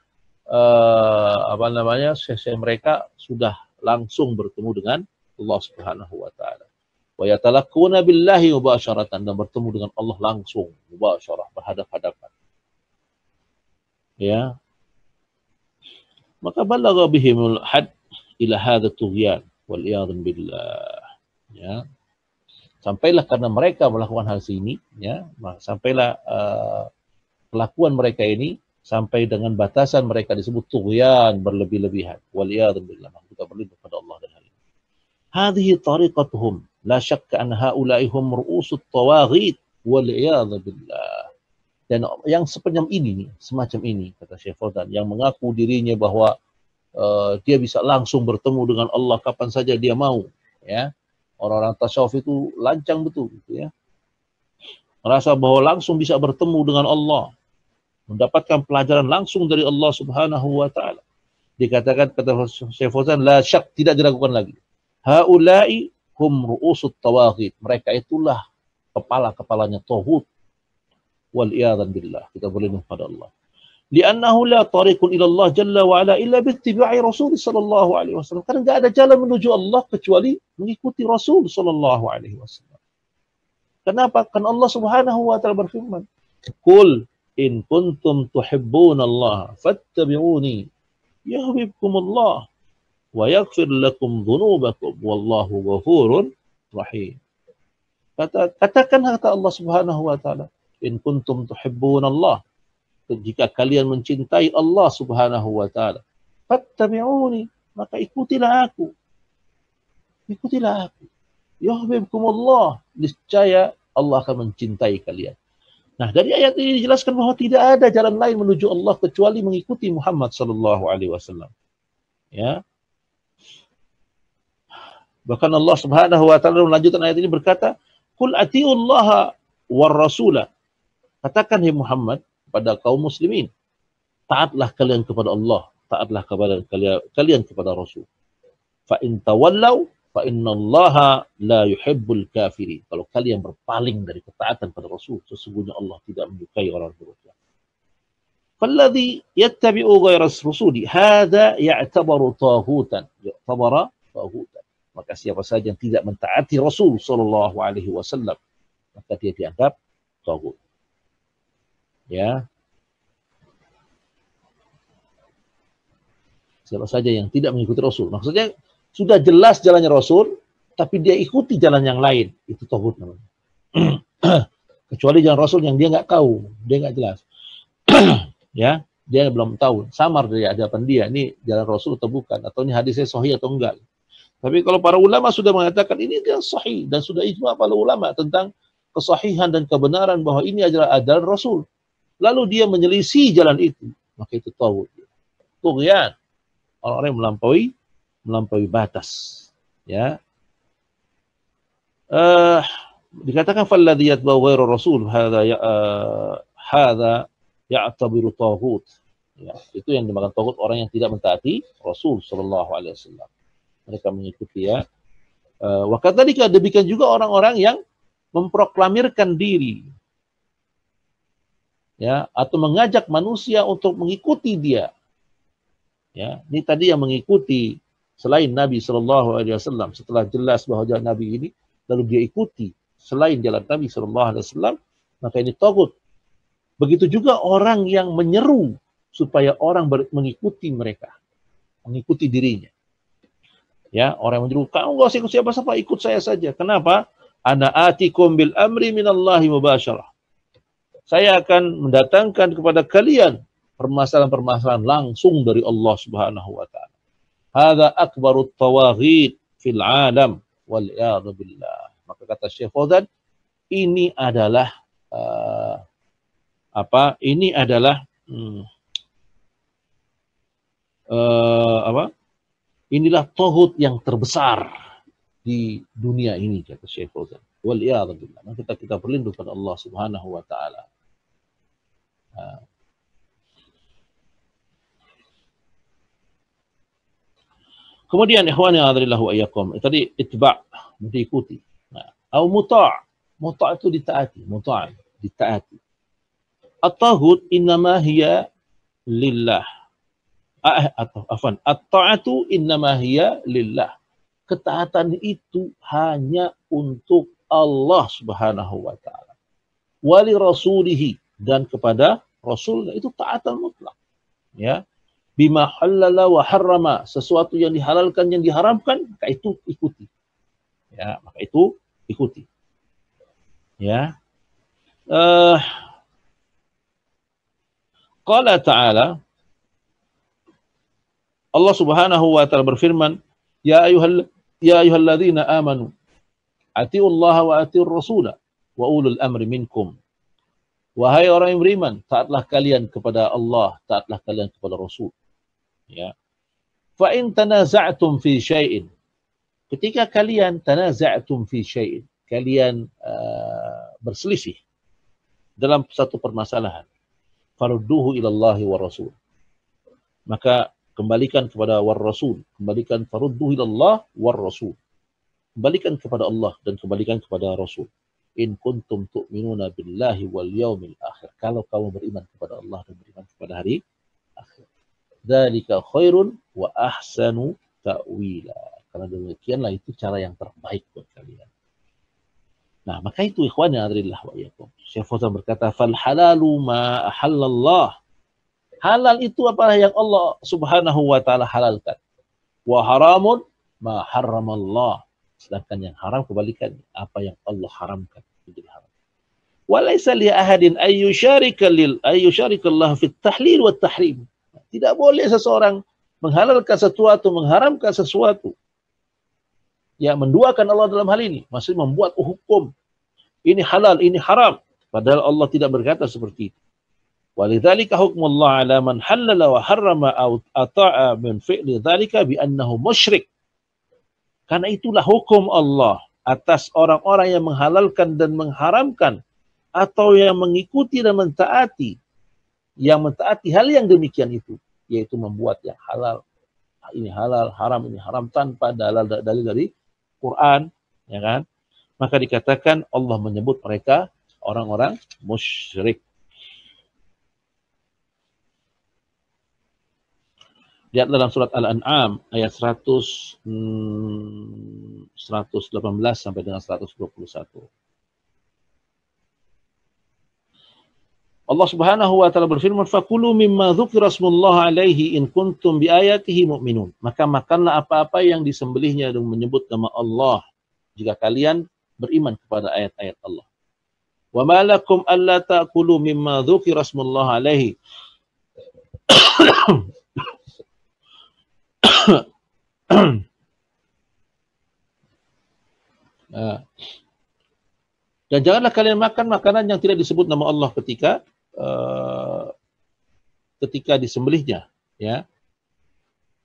S1: syekh-syekh mereka sudah langsung bertemu dengan Allah Subhanahu wa taala. Wa yatalaqquna billahi mubasharatan, dan bertemu dengan Allah langsung, mubasyarah, berhadap-hadapan. Ya. Maka balagha bihimul had ila hadha tughyan wal iyad billah. Ya. Sampailah karena mereka melakukan hal ini, ya, sampailah kelakuan mereka ini sampai dengan batasan mereka disebut tughyan, berlebih-lebihan. Wal-iyad billah. Kita berlindung kepada Allah dan hal ini. Hadhihi tariqatuhum, la syakka an haula'i hum ru'usut tawaghit wal-iyad billah. Dan yang semacam ini, kata Syekh Fauzan, yang mengaku dirinya bahwa dia bisa langsung bertemu dengan Allah kapan saja dia mau, ya. Orang-orang tasawuf itu lancang betul, gitu, ya. Merasa bahwa langsung bisa bertemu dengan Allah, mendapatkan pelajaran langsung dari Allah Subhanahu wa taala. Dikatakan kata Syekh Fauzan, la syak, tidak diragukan lagi. Haula'i hum ru'usut tawaghit. Mereka itulah kepala-kepalanya tauhid. Wal iyadzan billah. Kita berlindung pada Allah. Li'annahu la tariqun ila Allah jalla wa ala illa bi ittiba'i Rasul sallallahu alaihi wasallam. Karena enggak ada jalan menuju Allah kecuali mengikuti Rasul sallallahu alaihi wasallam. Kenapa? Karena Allah Subhanahu wa taala berfirman, "Qul in kuntum tuhibbunallaha fattabi'uni yuhibbukumullah wa yaghfir lakum dhunubakum wallahu ghafurur rahim." Katakan kata Allah Subhanahu wa taala, in kuntum tuhibbunallah, jika kalian mencintai Allah Subhanahu wa taala, fattabi'uni, maka ikutilah aku. Ikutilah aku. Yuhibbukumullah, niscaya Allah akan mencintai kalian. Nah, dari ayat ini dijelaskan bahwa tidak ada jalan lain menuju Allah kecuali mengikuti Muhammad sallallahu alaihi wasallam. Ya. Bahkan Allah Subhanahu wa taala melanjutkan ayat ini berkata, "Qul atiullaha war rasulah." Katakan hai Muhammad pada kaum muslimin, taatlah kalian kepada Allah, taatlah kepada kalian kepada Rasul. Fa in tawallaw fa innallaha la yuhibbul kafirin. Kalau kalian berpaling dari ketaatan pada Rasul, sesungguhnya Allah tidak menyukai orang berdusta. Falladhi yattabi'u ghayra rasuli hadha ya'tabaru taghutan. Maka siapa saja yang tidak mentaati Rasul sallallahu alaihi wasallam, maka dia dianggap taghut. Ya. Siapa saja yang tidak mengikuti Rasul. Maksudnya sudah jelas jalannya Rasul, tapi dia ikuti jalan yang lain. Itu taghut namanya. Kecuali jalan Rasul yang dia nggak tahu, dia nggak jelas. Ya, dia belum tahu. Samar dari hadapan dia, ini jalan Rasul atau bukan, atau ini hadisnya sahih atau enggak. Tapi kalau para ulama sudah mengatakan ini dia sahih, dan sudah ijma para ulama tentang kesahihan dan kebenaran bahwa ini adalah ajaran Rasul. Lalu dia menyelisih jalan itu, maka itu taghut. Tughyan. Orang-orang yang melampaui batas, ya. Dikatakan falladhi yatba'u ghairu rasul hadza ya'tabiru taghut. Ya, itu yang dimakan taghut, orang yang tidak mentaati Rasul sallallahu alaihi wasallam. Mereka mengikuti, ya. Wa kadzalika, demikian juga orang-orang yang memproklamirkan diri, ya, atau mengajak manusia untuk mengikuti dia. Ya, ini tadi yang mengikuti selain Nabi Shallallahu Alaihi Wasallam, setelah jelas bahwa jalan Nabi ini, lalu dia ikuti selain jalan Nabi Shallallahu Alaihi Wasallam, maka ini taghut. Begitu juga orang yang menyeru supaya orang mengikuti mereka, mengikuti dirinya. Ya, orang yang menyeru, kamu nggak usah ikut siapa-siapa, ikut saya saja. Kenapa? Ana atikum bil amri minallahi mubasyarah. Saya akan mendatangkan kepada kalian permasalahan-permasalahan langsung dari Allah Subhanahu wa taala. Hadza akbarut tawaghit fil alam wal iyad billah. Maka kata Syekh Fauzan, ini adalah Ini adalah inilah taghut yang terbesar di dunia ini, kata Syekh Fauzan. Wal iyad billah. Maka kita berlindung kepada Allah Subhanahu wa taala. Kemudian ikhwani hadrillahu wa iyyakum, tadi itba', diikuti. Nah, atau muta'. Muta' itu ditaati, muta' ditaati. At-taghut innama hiya lillah. At-ta'atu innama hiya lillah. Ketaatan itu hanya untuk Allah Subhanahu wa taala. Wa li rasulihi, dan kepada Rasul, itu taatan mutlak. Ya. Bima halala wa harrama, sesuatu yang dihalalkan, yang diharamkan, maka itu ikuti. Ya, maka itu ikuti. Ya. Qala ta'ala, Allah Subhanahu wa taala berfirman, ya ayyuhalladzina amanu atiullaha wa atiur rasula wa ulul amri minkum. Wahai orang yang beriman, taatlah kalian kepada Allah, taatlah kalian kepada Rasul. Ya. Fa in tanaza'tum fi syai'in, ketika kalian tanaza'tum fi syai'in, kalian berselisih dalam satu permasalahan, farudduhu ilallahi wa rasul, maka kembalikan kepada war rasul, kembalikan farudduhu ilallah war rasul, kembalikan kepada Allah dan kembalikan kepada Rasul. In kuntum tu'minuna billahi wal yaumil akhir, kalau kamu beriman kepada Allah dan beriman kepada hari akhir. Dzalika khairun wa ahsanu ta'wila, karena demikianlah itu cara yang terbaik buat kalian. Nah, maka itu ikhwani adrillah wa iyyakum. Syekh Fauzan berkata, fal halalu ma ahallallah. Halal itu apa yang Allah Subhanahu wa taala halalkan. Wa haramun ma harramallah. Sedangkan yang haram kebalikannya, apa yang Allah haramkan menjadi haram. Walaysa li ahadin ayyusharika fit tahlil wat tahrim. Tidak boleh seseorang menghalalkan sesuatu, mengharamkan sesuatu. Ya, menduakan Allah dalam hal ini, masih membuat hukum. Ini halal, ini haram. Padahal Allah tidak berkata seperti itu. Walidzalika hukmullah ala man halala wa harrama aw ata'a min fi'li dzalika bi annahu musyrik. Karena itulah hukum Allah atas orang-orang yang menghalalkan dan mengharamkan, atau yang mengikuti dan mentaati yang mentaati hal yang demikian itu, yaitu membuat yang halal, ini halal, haram ini haram tanpa dalil dari Quran, ya kan? Maka dikatakan Allah menyebut mereka orang-orang musyrik. Lihat dalam surat Al-An'am ayat 118 sampai dengan 121. Allah Subhanahu wa taala berfirman, "Fakulu mimma dzukira smullah alaihi in kuntum biayatihi mu'minun." Maka makanlah apa-apa yang disembelihnya dan menyebut nama Allah jika kalian beriman kepada ayat-ayat Allah. Wa ma lakum alla ta'kulu mimma dzukira smullah alaihi. Dan janganlah kalian makan makanan yang tidak disebut nama Allah ketika disembelihnya, ya.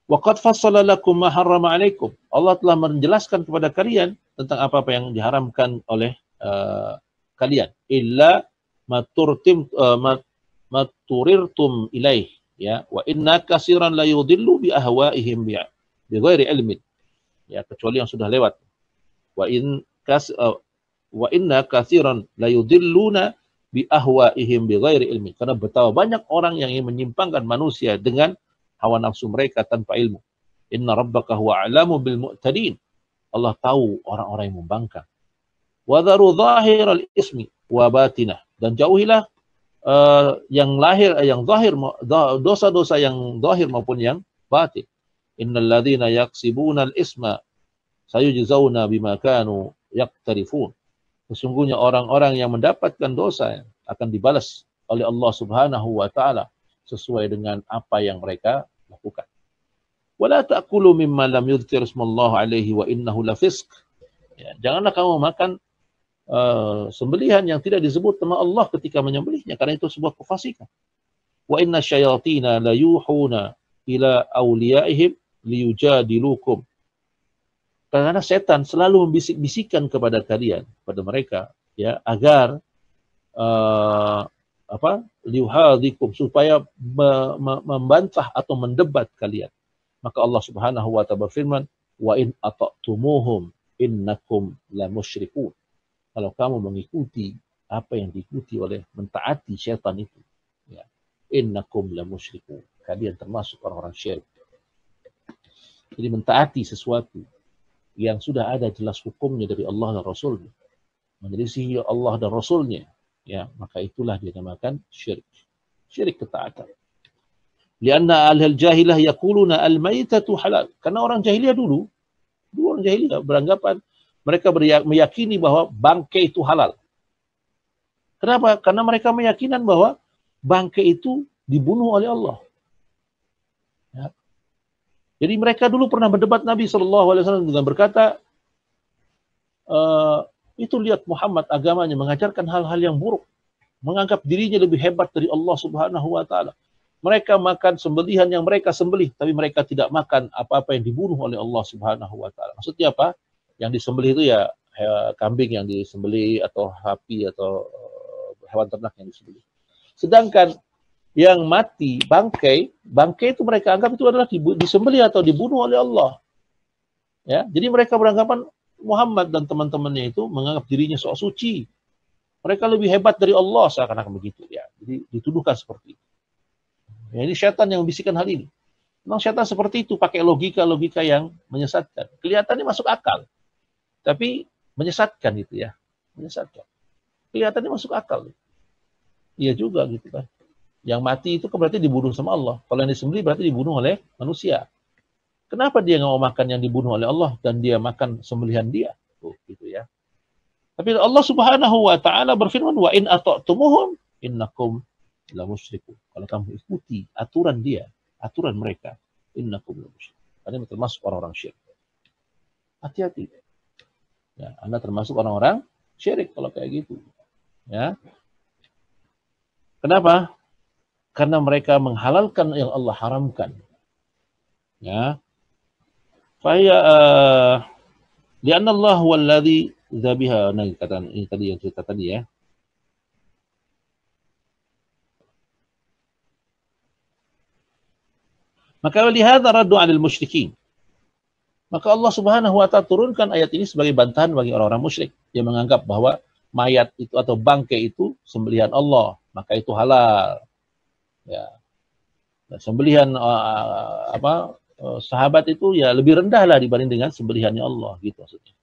S1: Wa qad fassala lakum ma harrama 'alaikum. Allah telah menjelaskan kepada kalian tentang apa-apa yang diharamkan oleh kalian. Illa maturirtum ilaih, ya. Wa inna katsiran la yudillu bi ahwaihim bi ghairi ilmin. Ya, kecuali yang sudah lewat. Wa inna katsiran la yudilluna bi ahwaihim bi ghairi ilmin. Karena betapa banyak orang yang ingin menyimpangkan manusia dengan hawa nafsu mereka tanpa ilmu. Inna rabbaka huwa a'lamu bil mu'tadin. Allah tahu orang-orang yang membangkang. Wa dharu zahiral ismi wa batinah. Dan jauhilah yang zahir, dosa-dosa yang zahir maupun yang batin. Innal ladzina yaksibuna al-isma sayujzauna bima kanu yaqtarifun. Sesungguhnya orang-orang yang mendapatkan dosa akan dibalas oleh Allah Subhanahu wa taala sesuai dengan apa yang mereka lakukan. Wala ta'kulu mimma lam yudhkar ismallah alaihi wa innahu lafisq. Ya, janganlah kamu makan sembelihan yang tidak disebut nama Allah ketika menyembelihnya, karena itu sebuah kefasikan. Wa inna syayatina la yuhuna ila awliyaihim liyujadilukum. Karena setan selalu membisik-bisikan kepada kalian, pada mereka, ya, agar liuhadikum, supaya membantah atau mendebat kalian. Maka Allah Subhanahu wa taala berfirman, wa in ata'tumuhum innakum la musyrikun. Kalau kamu mengikuti apa yang diikuti oleh mentaati syaitan itu, ya, innakum la musyrikun, kalian termasuk orang-orang syirik. Jadi mentaati sesuatu yang sudah ada jelas hukumnya dari Allah dan Rasulnya, menyelisihi Allah dan Rasulnya, ya, maka itulah dinamakan syirik. Syirik ketaatan. Lianna al jahilah yaquluna al-maitatu halal. Karena orang jahiliyah dulu orang jahiliyah beranggapan, mereka meyakini bahwa bangkai itu halal. Kenapa? Karena mereka meyakinan bahwa bangkai itu dibunuh oleh Allah. Ya. Jadi mereka dulu pernah berdebat Nabi SAW dengan berkata, itu lihat Muhammad agamanya mengajarkan hal-hal yang buruk, menganggap dirinya lebih hebat dari Allah Subhanahu wa taala. Mereka makan sembelihan yang mereka sembelih, tapi mereka tidak makan apa-apa yang dibunuh oleh Allah Subhanahu wa taala. Maksudnya apa? Yang disembelih itu ya kambing yang disembelih atau sapi atau hewan ternak yang disembelih. Sedangkan yang mati, bangkai itu mereka anggap itu adalah disembelih atau dibunuh oleh Allah. Ya, jadi mereka beranggapan Muhammad dan teman-temannya itu menganggap dirinya sok suci. Mereka lebih hebat dari Allah, seakan-akan begitu, ya. Jadi dituduhkan seperti itu. Ya, ini syaitan yang membisikkan hal ini. Memang syaitan seperti itu, pakai logika-logika yang menyesatkan. Kelihatannya masuk akal, tapi menyesatkan itu, ya. Menyesatkan. Kelihatannya masuk akal. Iya juga gitu kan. Yang mati itu kan berarti dibunuh sama Allah. Kalau yang disembelih berarti dibunuh oleh manusia. Kenapa dia nggak mau makan yang dibunuh oleh Allah dan dia makan sembelihan dia? Tuh, gitu ya. Tapi Allah Subhanahu wa taala berfirman, wa in ata'tumuhum innakum la musyrikun. Kalau kamu ikuti aturan dia, aturan mereka, innakum la musyrikun. Anda termasuk orang-orang syirik. Hati-hati. Ya, Anda termasuk orang-orang syirik kalau kayak gitu. Ya. Kenapa? Karena mereka menghalalkan yang Allah haramkan. Ya. Faya li'anna Allah huwallazi dzabiha. Nah, kata ini tadi yang cerita tadi, ya. Maka lihadza raddu 'alal musyrikin. Maka Allah Subhanahu wa taala turunkan ayat ini sebagai bantahan bagi orang-orang musyrik yang menganggap bahwa mayat itu atau bangkai itu sembelihan Allah, maka itu halal. Ya. Nah, sembelihan sahabat itu ya lebih rendah lah dibanding dengan sembelihannya Allah, gitu maksudnya.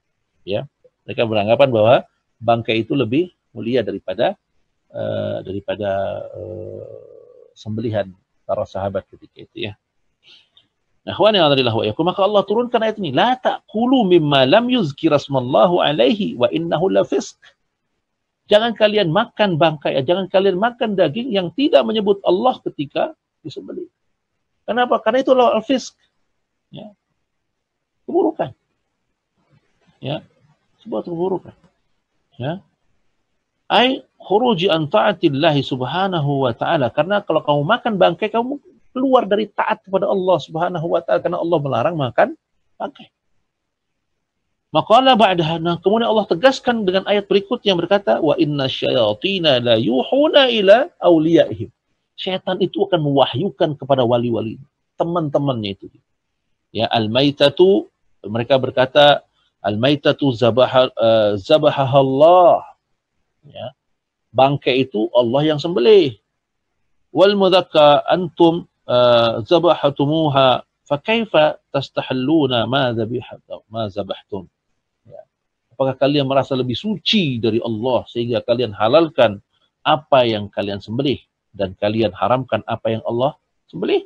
S1: Ya. Mereka beranggapan bahwa bangkai itu lebih mulia daripada sembelihan para sahabat ketika itu, ya. Nah, khawani a'adillahu wa iyyakum, maka Allah turunkan ayat ini, la ta'kulu mimma lam yuzkir asmallahu alaihi wa innahu lafisq. Jangan kalian makan bangkai, jangan kalian makan daging yang tidak menyebut Allah ketika disembelih. Kenapa? Karena itu al-fisq. Ya. Keburukan. Ya. Sebuah keburukan. Ya. Ai khuruji an ta'atillahi subhanahu wa ta'ala. Karena kalau kamu makan bangkai, kamu keluar dari taat kepada Allah Subhanahu wa taala, karena Allah melarang makan bangkai. Maqala ba'daha, kemudian Allah tegaskan dengan ayat berikutnya yang berkata, wa inna syayatina la yuhuna ila awliyaihim. Syaitan itu akan mewahyukan kepada wali-wali, teman-temannya itu. Ya, al-maitatu, mereka berkata, al-maitatu zabahahallah. Ya. Bangkai itu Allah yang sembelih. Wal mudhakka antum zabahatumuha fakaifa tastahalluna ma zabahtum. Ya. Apakah kalian merasa lebih suci dari Allah sehingga kalian halalkan apa yang kalian sembelih dan kalian haramkan apa yang Allah sembelih?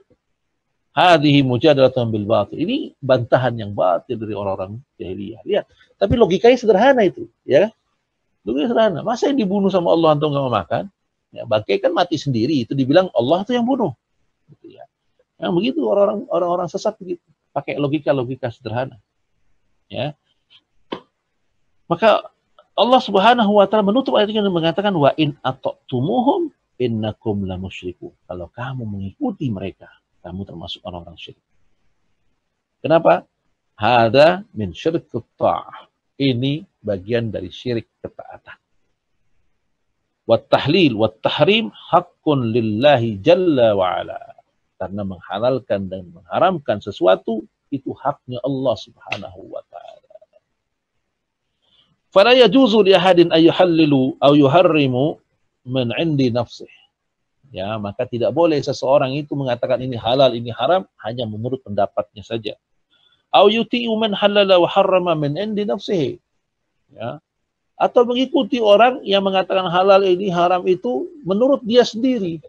S1: Hadhihi mujadalatun bil batil. Ini bantahan yang batil dari orang-orang jahiliyah. Lihat, tapi logikanya sederhana itu, ya. Logikanya sederhana. Masa yang dibunuh sama Allah antum enggak mau makan? Ya, bangkai kan mati sendiri, itu dibilang Allah itu yang bunuh. Gitu, ya. Yang begitu orang-orang sesat begitu, pakai logika sederhana. Ya. Maka Allah Subhanahu wa taala menutup ayat ini dan mengatakan wa in ata'tumuhum innakum lamusyrikun. Kalau kamu mengikuti mereka, kamu termasuk orang-orang syirik. Kenapa? Hada min syirkut ta'ah. Ini bagian dari syirik ketaatan. Wat tahlil wat tahrim haqqun lillahi jalla wa ala. Karena menghalalkan dan mengharamkan sesuatu itu haknya Allah Subhanahu wa taala. Fala yajuzu li ahadin ay yuhallilu aw yuharrimu min 'indi nafsihi. Ya, maka tidak boleh seseorang itu mengatakan ini halal, ini haram hanya menurut pendapatnya saja. Aw yuti'u man halala wa harrama min 'indi nafsihi. Ya. Atau mengikuti orang yang mengatakan halal ini haram itu menurut dia sendiri.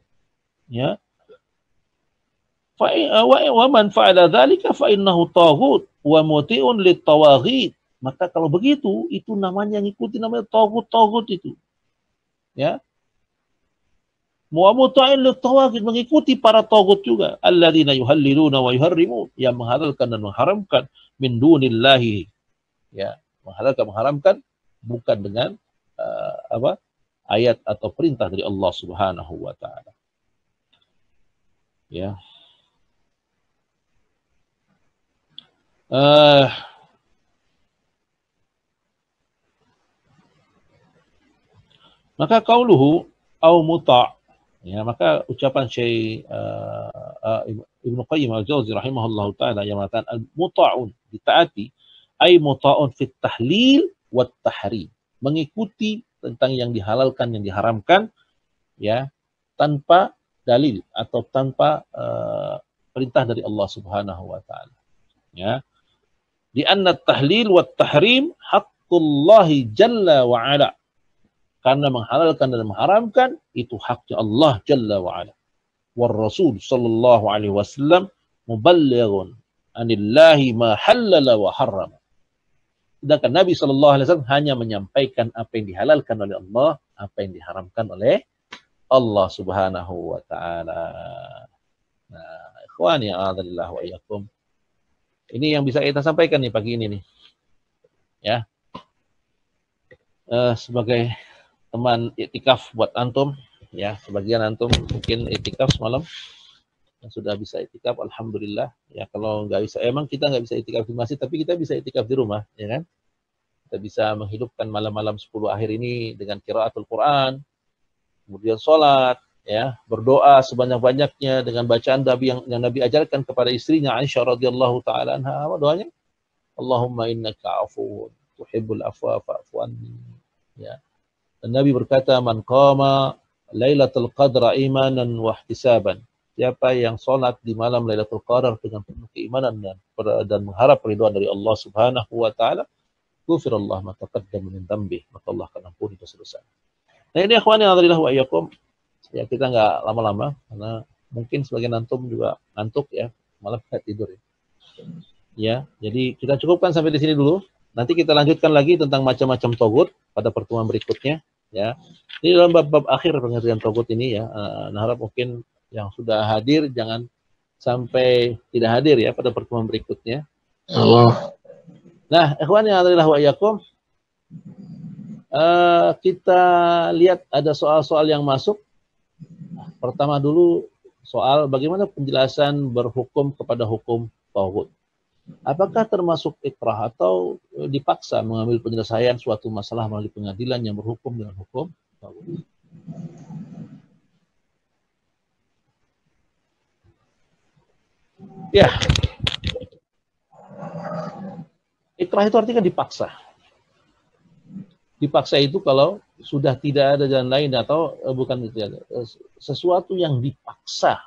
S1: Ya. Wa man fa'ala dzalika fa innahu taghut wa muti'un lit-tawaghit. Maka kalau begitu itu namanya ngikuti, namanya taghut itu. Ya. Mu'amutain lit-tawaghit, mengikuti para taghut juga. Alladzina yuhalliluna wa yuharrimun, yang menghalalkan dan mengharamkan min dunillahi. Ya, menghalalkan mengharamkan bukan dengan ayat atau perintah dari Allah Subhanahu wa taala. Ya. Maka qauluhu au muta', ya, maka ucapan Syekh Ibnu Qayyim al-Jauzi rahimahullahu taala yang mengatakan al-muta'un ditaati ay muta'un fit tahlil wat tahrim, mengikuti tentang yang dihalalkan yang diharamkan, ya, tanpa dalil atau tanpa perintah dari Allah Subhanahu wa taala. Ya. Di anna tahlil wat tahrim haqqullahi jalla wa ala. Karena menghalalkan dan mengharamkan itu haknya Allah Jalla wa ala. War Rasul sallallahu alaihi wasallam muballighun anillahi ma halala wa harrama. Sedangkan Nabi sallallahu alaihi wasallam hanya menyampaikan apa yang dihalalkan oleh Allah, apa yang diharamkan oleh Allah Subhanahu wa taala. Nah, ikhwani a'adzallahu wa iyyakum. Ini yang bisa kita sampaikan nih pagi ini nih. Ya. Sebagai teman iktikaf buat antum, ya, sebagian antum mungkin iktikaf semalam yang sudah bisa iktikaf, alhamdulillah. Ya, kalau nggak bisa, emang kita nggak bisa iktikaf di masjid, tapi kita bisa iktikaf di rumah, ya kan? Kita bisa menghidupkan malam-malam 10 akhir ini dengan qiraatul Quran, kemudian sholat, ya, berdoa sebanyak-banyaknya dengan bacaan Nabi yang Nabi ajarkan kepada istrinya Aisyah radhiyallahu taala anha. Apa doanya? Allahumma innaka afuwun tuhibbul afwa fa'fu anni. Ya. Dan Nabi berkata, man qama Lailatul Qadra imanan wa ihtisaban. Siapa yang salat di malam Lailatul Qadar dengan penuh keimanan dan mengharap ridha dari Allah Subhanahu wa taala, ghufirallahu ma taqaddama min dhanbi, maka Allah akan ampuni dosa-dosa. Nah, ini akhwani hadhirillah wa iyyakum. Ya, kita nggak lama-lama karena mungkin sebagian antum juga ngantuk ya, malam nggak tidur ya. Ya, jadi kita cukupkan sampai di sini dulu. Nanti kita lanjutkan lagi tentang macam-macam togut pada pertemuan berikutnya. Ya, ini dalam bab-bab akhir pengertian togut ini ya. Nah, harap mungkin yang sudah hadir jangan sampai tidak hadir ya pada pertemuan berikutnya.
S2: Allah.
S1: Nah, ikhwani hadhirillah wa iyyakum. Kita lihat ada soal-soal yang masuk. Pertama dulu soal bagaimana penjelasan berhukum kepada hukum tauhid. Apakah termasuk ikrah atau dipaksa mengambil penyelesaian suatu masalah melalui pengadilan yang berhukum dengan hukum tauhid? Ya, ikrah itu artinya dipaksa. Dipaksa itu kalau sudah tidak ada jalan lain atau bukan sesuatu yang dipaksa,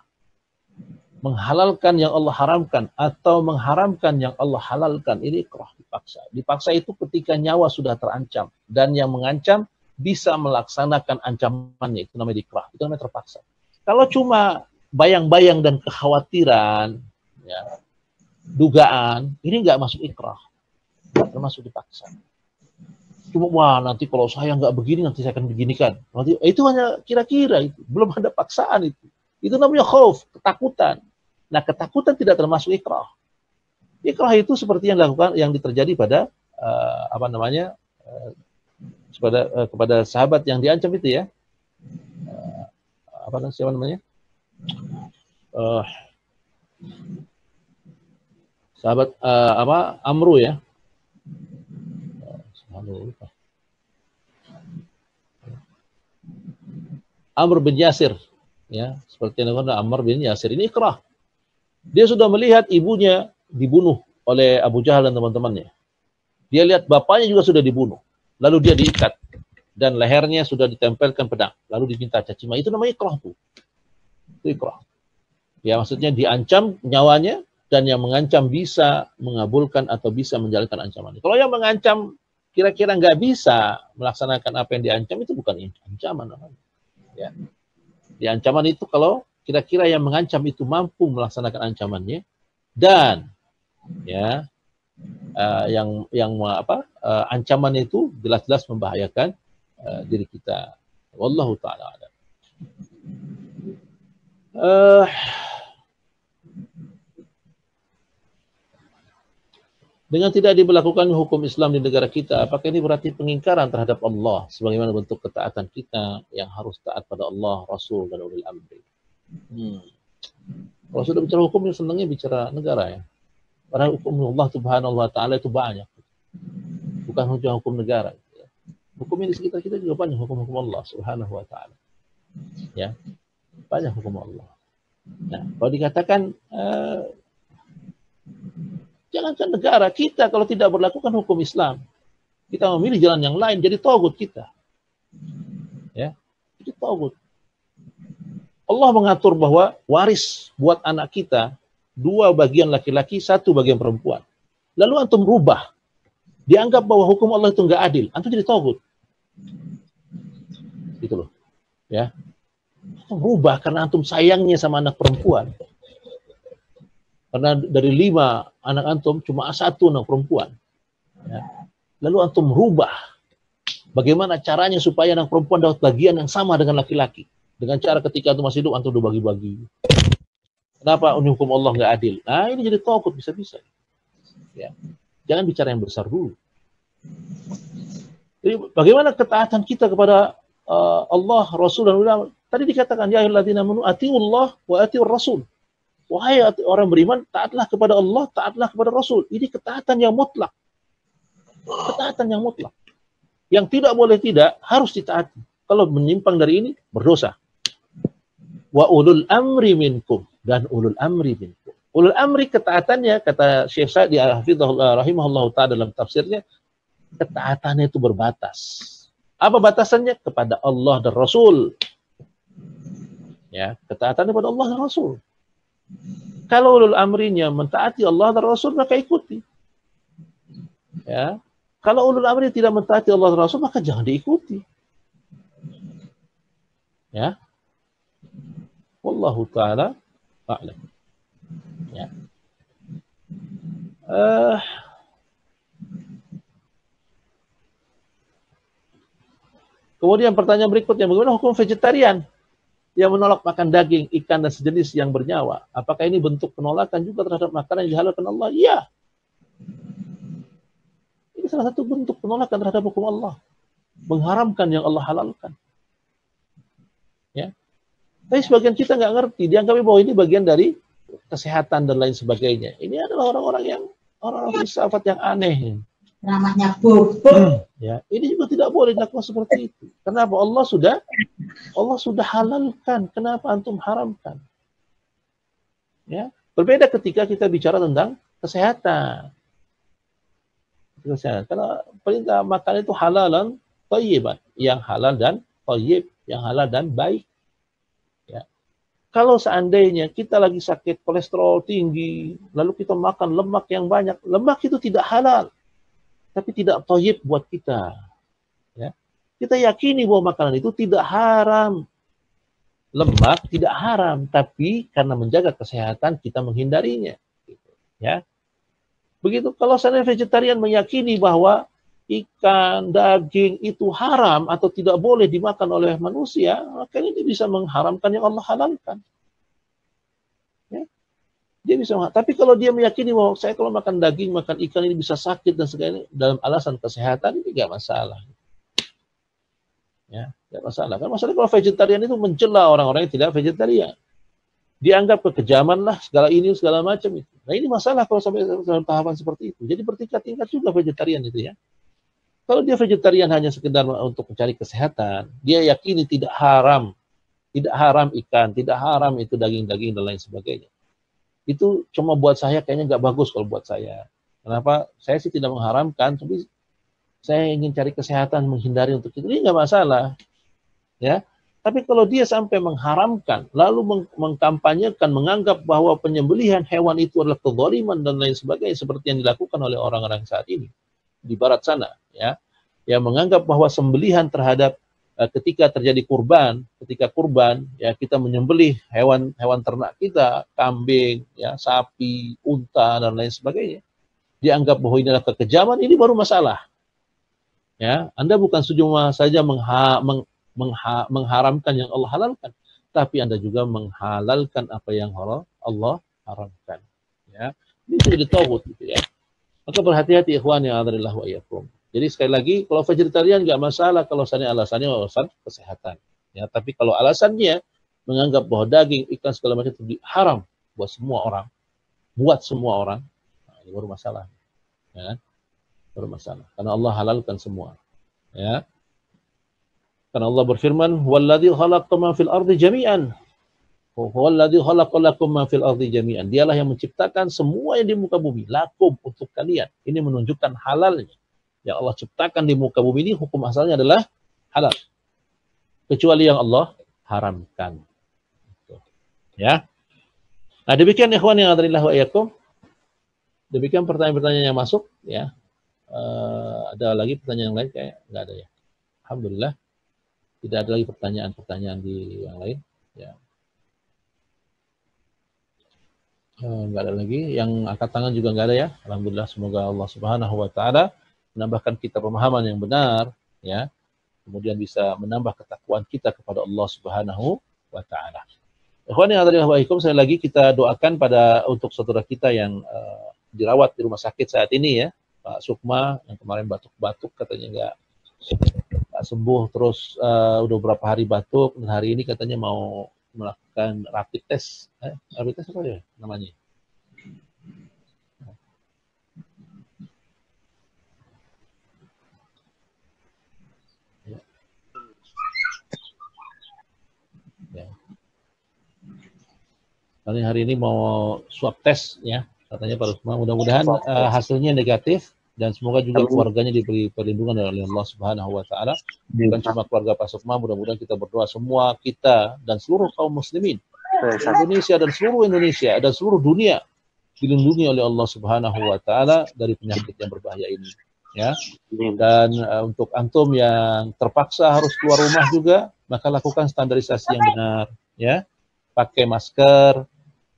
S1: menghalalkan yang Allah haramkan atau mengharamkan yang Allah halalkan, ini ikrah, dipaksa. Dipaksa itu ketika nyawa sudah terancam dan yang mengancam bisa melaksanakan ancamannya, itu namanya ikrah, itu namanya terpaksa. Kalau cuma bayang-bayang dan kekhawatiran, ya, dugaan, ini nggak masuk ikrah, termasuk dipaksa. Cuma wah nanti kalau saya nggak begini nanti saya akan beginikan. Nanti itu hanya kira-kira, itu belum ada paksaan itu. Itu namanya khauf, ketakutan. Nah, ketakutan tidak termasuk ikrah. Ikrah itu seperti yang dilakukan, yang terjadi pada kepada sahabat yang diancam itu ya. Siapa namanya? Sahabat Amru ya. Amr bin Yasir ya, seperti yang dilakukan Amr bin Yasir, ini ikrah. Dia sudah melihat ibunya dibunuh oleh Abu Jahal dan teman-temannya. Dia lihat bapaknya juga sudah dibunuh. Lalu dia diikat dan lehernya sudah ditempelkan pedang. Lalu diminta caci maki. Itu namanya ikrah tuh. Itu ikrah. Ya, maksudnya diancam nyawanya dan yang mengancam bisa mengabulkan atau bisa menjalankan ancaman. Kalau yang mengancam kira-kira nggak bisa melaksanakan apa yang diancam, itu bukan ancaman namanya. Ya. Di ancaman itu kalau kira-kira yang mengancam itu mampu melaksanakan ancamannya dan ya ancaman itu jelas-jelas membahayakan diri kita. Wallahu taala a'lam. Dengan tidak diberlakukan hukum Islam di negara kita, apakah ini berarti pengingkaran terhadap Allah sebagaimana bentuk ketaatan kita yang harus taat pada Allah, Rasul, dan ulil amri? Kalau sudah bicara hukum, yang senangnya bicara negara ya. Padahal hukum Allah Subhanahu wa taala itu banyak. Bukan hanya hukum negara. Hukum yang di sekitar kita juga banyak hukum-hukum Allah Subhanahu wa taala. Ya. Banyak hukum Allah. Nah, kalau dikatakan jangankan negara, kita kalau tidak berlakukan hukum Islam, kita memilih jalan yang lain, jadi tagut kita. Ya, jadi tagut. Allah mengatur bahwa waris buat anak kita 2 bagian laki-laki, 1 bagian perempuan. Lalu antum rubah, dianggap bahwa hukum Allah itu nggak adil, antum jadi tagut. Gitu loh. Ya. Antum rubah karena antum sayangnya sama anak perempuan. Karena dari 5 anak antum cuma 1 anak perempuan. Ya. Lalu antum rubah bagaimana caranya supaya anak perempuan dapat bagian yang sama dengan laki-laki. Dengan cara ketika antum masih hidup, antum udah bagi-bagi. Kenapa hukum Allah nggak adil? Nah, ini jadi takut bisa-bisa. Ya. Jangan bicara yang besar dulu. Jadi bagaimana ketaatan kita kepada Allah, Rasul, dan ulama? Tadi dikatakan, ya ayyuhalladzina amanu atiullah wa atiur rasul. Wahai orang beriman, taatlah kepada Allah, taatlah kepada Rasul. Ini ketaatan yang mutlak. Ketaatan yang mutlak. Yang tidak boleh tidak, harus ditaati. Kalau menyimpang dari ini, berdosa. wa ulul amri minkum, dan ulul amri minkum. Ulul amri ketaatannya, kata Syekh Sa'di rahimahullah ta'ala dalam tafsirnya, ketaatannya itu berbatas. Apa batasannya? Kepada Allah dan Rasul. Ya, ketaatannya kepada Allah dan Rasul. Kalau ulul amrinya mentaati Allah dan Rasul, maka ikuti. Ya. Kalau ulul amri tidak mentaati Allah dan Rasul, maka jangan diikuti. Ya. Wallahu ta'ala a'lam. Ya. Kemudian pertanyaan berikutnya, bagaimana hukum vegetarian yang menolak makan daging, ikan, dan sejenis yang bernyawa? Apakah ini bentuk penolakan juga terhadap makanan yang dihalalkan Allah? Iya. Ini salah satu bentuk penolakan terhadap hukum Allah. Mengharamkan yang Allah halalkan. Ya. Tapi sebagian kita nggak ngerti, dianggapnya bahwa ini bagian dari kesehatan dan lain sebagainya. Ini adalah orang-orang filsafat yang aneh.
S3: Namanya bubuk.
S1: Ya, ini juga tidak boleh dilakukan seperti itu. Kenapa? Allah sudah halalkan. Kenapa antum haramkan? Ya, berbeda ketika kita bicara tentang kesehatan. Karena perintah makan itu halalan thayyiban, yang halal dan thayyib, yang halal dan baik. Ya. Kalau seandainya kita lagi sakit kolesterol tinggi, lalu kita makan lemak yang banyak, lemak itu tidak halal, tapi tidak thayyib buat kita. Ya. Kita yakini bahwa makanan itu tidak haram. Lemak tidak haram, tapi karena menjaga kesehatan kita menghindarinya. Ya. Begitu kalau seandainya vegetarian meyakini bahwa ikan, daging itu haram atau tidak boleh dimakan oleh manusia, maka ini bisa mengharamkan yang Allah halalkan. Ya. Dia bisa, tapi kalau dia meyakini bahwa saya kalau makan daging, makan ikan ini bisa sakit dan sebagainya, dalam alasan kesehatan, ini nggak masalah. Ya, nggak masalah. Kan masalah kalau vegetarian itu mencela orang-orang yang tidak vegetarian. Dianggap kekejaman lah, segala ini, segala macam itu. Nah ini masalah kalau sampai dalam tahapan seperti itu. Jadi bertingkat-tingkat juga vegetarian itu ya. Kalau dia vegetarian hanya sekedar untuk mencari kesehatan, dia yakini tidak haram ikan, tidak haram itu daging-daging dan lain sebagainya. Itu cuma buat saya kayaknya nggak bagus kalau buat saya. Kenapa? Saya sih tidak mengharamkan, tapi saya ingin cari kesehatan, menghindari untuk itu. Ini nggak masalah. Ya. Tapi kalau dia sampai mengharamkan, lalu mengkampanyekan, menganggap bahwa penyembelihan hewan itu adalah kezaliman dan lain sebagainya, seperti yang dilakukan oleh orang-orang saat ini di barat sana, ya, yang menganggap bahwa sembelihan terhadap ketika terjadi ketika kurban, ya kita menyembelih hewan ternak kita, kambing, ya, sapi, unta dan lain sebagainya, dianggap bahwa ini adalah kekejaman, ini baru masalah. Ya, Anda bukan cuma saja mengharamkan yang Allah halalkan, tapi Anda juga menghalalkan apa yang Allah haramkan. Ya, ini sudah tauhid gitu ya. Maka berhati-hati ikhwan yang adzalillah wa iyyakum. Jadi sekali lagi, kalau vegetarian nggak masalah kalau alasannya alasan kesehatan. Ya, tapi kalau alasannya menganggap bahwa daging, ikan segala macam itu haram buat semua orang, nah, ini baru masalah. Ya, baru masalah. Karena Allah halalkan semua. Ya. Karena Allah berfirman, "Walladzi khalaqa ma fil ardi jami'an." Walladzi khalaqa lakum ma fil ardi jami'an. Dialah yang menciptakan semua yang di muka bumi, lakum, untuk kalian. Ini menunjukkan halalnya. Yang Allah ciptakan di muka bumi ini hukum asalnya adalah halal. Kecuali yang Allah haramkan. Ya. Nah, demikian ikhwan yang adzalillah wa iyyakum. Demikian pertanyaan-pertanyaan yang masuk, ya. Ada lagi pertanyaan yang lain kayak enggak ada ya. Alhamdulillah. Tidak ada lagi pertanyaan-pertanyaan di yang lain. Ya. Enggak ada lagi. Yang angkat tangan juga enggak ada ya. Alhamdulillah, semoga Allah Subhanahu wa taala menambahkan kita pemahaman yang benar, ya. Kemudian bisa menambah ketakwaan kita kepada Allah Subhanahu wa taala. Ikhwani hadirin wa ikhwanikum, sekali lagi kita doakan untuk saudara kita yang dirawat di rumah sakit saat ini ya, Pak Sukma, yang kemarin batuk-batuk katanya enggak sembuh, terus udah beberapa hari batuk, dan hari ini katanya mau melakukan rapid test. Rapid test apa ya namanya? Ya. Kami hari ini mau swab test ya, katanya Pak Rusma. Mudah-mudahan hasilnya negatif dan semoga juga keluarganya diberi perlindungan oleh Allah Subhanahu wa taala. Bukan cuma keluarga Pak Sukma, mudah-mudahan kita berdoa semua kita dan seluruh kaum muslimin Indonesia dan seluruh Indonesia dan seluruh dunia dilindungi oleh Allah Subhanahu wa taala dari penyakit yang berbahaya ini ya. Dan untuk antum yang terpaksa harus keluar rumah juga, maka lakukan standarisasi yang benar ya. Pakai masker,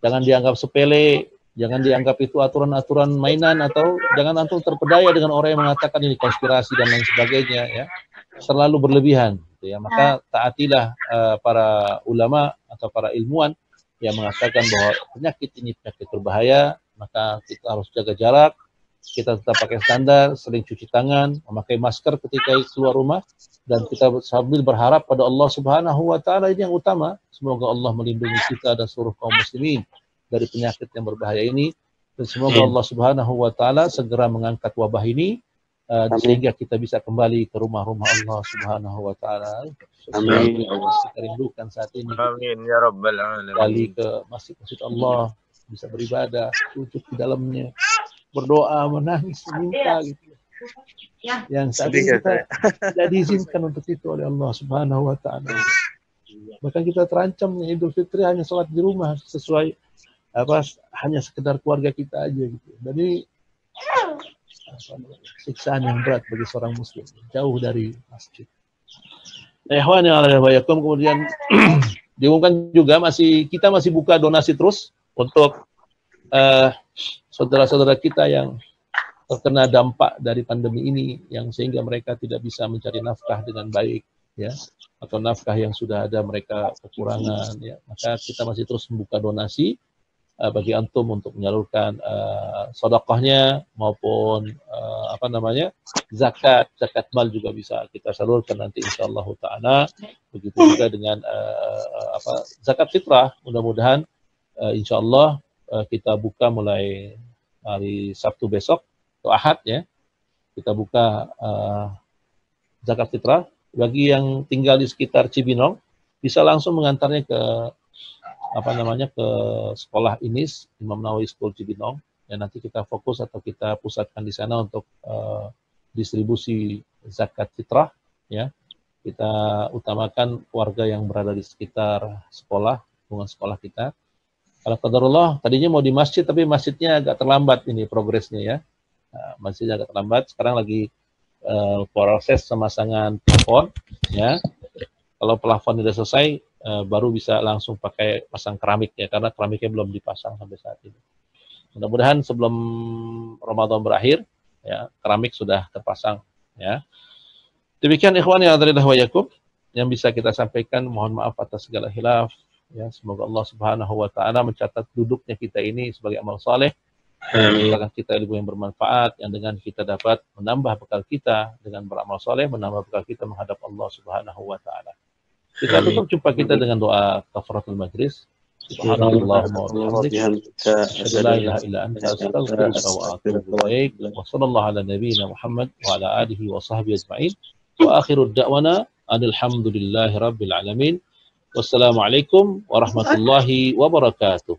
S1: jangan dianggap sepele, jangan dianggap itu aturan-aturan mainan, atau jangan antum terpedaya dengan orang yang mengatakan ini konspirasi dan lain sebagainya ya. Terlalu berlebihan gitu ya. Maka taatilah para ulama atau para ilmuwan yang mengatakan bahwa penyakit ini penyakit berbahaya, maka kita harus jaga jarak, kita tetap pakai standar, sering cuci tangan, memakai masker ketika keluar rumah, dan kita sambil berharap pada Allah Subhanahu wa taala. Ini yang utama. Semoga Allah melindungi kita dan seluruh kaum muslimin dari penyakit yang berbahaya ini, dan semoga Allah Subhanahu wa taala segera mengangkat wabah ini sehingga kita bisa kembali ke rumah-rumah Allah Subhanahu wa taala. Amin. Kita rindukan saat ini.
S4: Amin ya rabbal alamin.
S1: Kembali ke masjid-masjid Allah, bisa beribadah, duduk di dalamnya, berdoa, menangis, meminta gitu. Yang saat ini kita tidak diizinkan untuk itu oleh Allah Subhanahu wa taala. Bahkan kita terancam Idul Fitri hanya sholat di rumah sesuai hanya sekedar keluarga kita aja gitu. Dan ini siksaan yang berat bagi seorang muslim jauh dari masjid. Ikhwan yang Allah bayakum, kemudian diumumkan juga kita masih buka donasi terus untuk saudara-saudara kita yang terkena dampak dari pandemi ini, yang sehingga mereka tidak bisa mencari nafkah dengan baik ya, atau nafkah yang sudah ada mereka kekurangan ya. Maka kita masih terus membuka donasi bagi antum untuk menyalurkan sedekahnya maupun zakat mal juga bisa kita salurkan nanti insyaallah taala. Begitu juga dengan zakat fitrah, mudah-mudahan insyaallah kita buka mulai hari Sabtu besok atau Ahad ya, kita buka zakat fitrah. Bagi yang tinggal di sekitar Cibinong bisa langsung mengantarnya ke ke sekolah INIS, Imam Nawawi School Cibinong, dan nanti kita fokus atau kita pusatkan di sana untuk distribusi zakat fitrah ya. Kita utamakan warga yang berada di sekitar sekolah, lingkungan sekolah kita. Kalau qadarullah tadinya mau di masjid, tapi masjidnya agak terlambat ini progresnya ya. Masjidnya agak terlambat, sekarang lagi proses pemasangan plafon ya. Kalau plafon sudah selesai, baru bisa langsung pakai pasang keramik ya, karena keramiknya belum dipasang sampai saat ini. Mudah-mudahan sebelum Ramadan berakhir ya, keramik sudah terpasang ya. Demikian ikhwan yang ada wa yakum yang bisa kita sampaikan. Mohon maaf atas segala khilaf ya. Semoga Allah Subhanahu wa taala mencatat duduknya kita ini sebagai amal saleh, menciptakan kita ilmu yang bermanfaat, yang dengan kita dapat menambah bekal kita dengan beramal saleh, menambah bekal kita menghadap Allah Subhanahu wa taala. Kita tutup jumpa kita dengan doa kafaratul majlis. Subhanallahumma wa bihamdika, asyhadu an la ilaha illa anta, astaghfiruka wa atubu ilaik. Wa sallallahu ala nabiyyina Muhammad wa ala alihi wa sahbihi ajma'in. Wa akhiru da'wana alhamdulillahi rabbil alamin. Wassalamualaikum warahmatullahi wabarakatuh.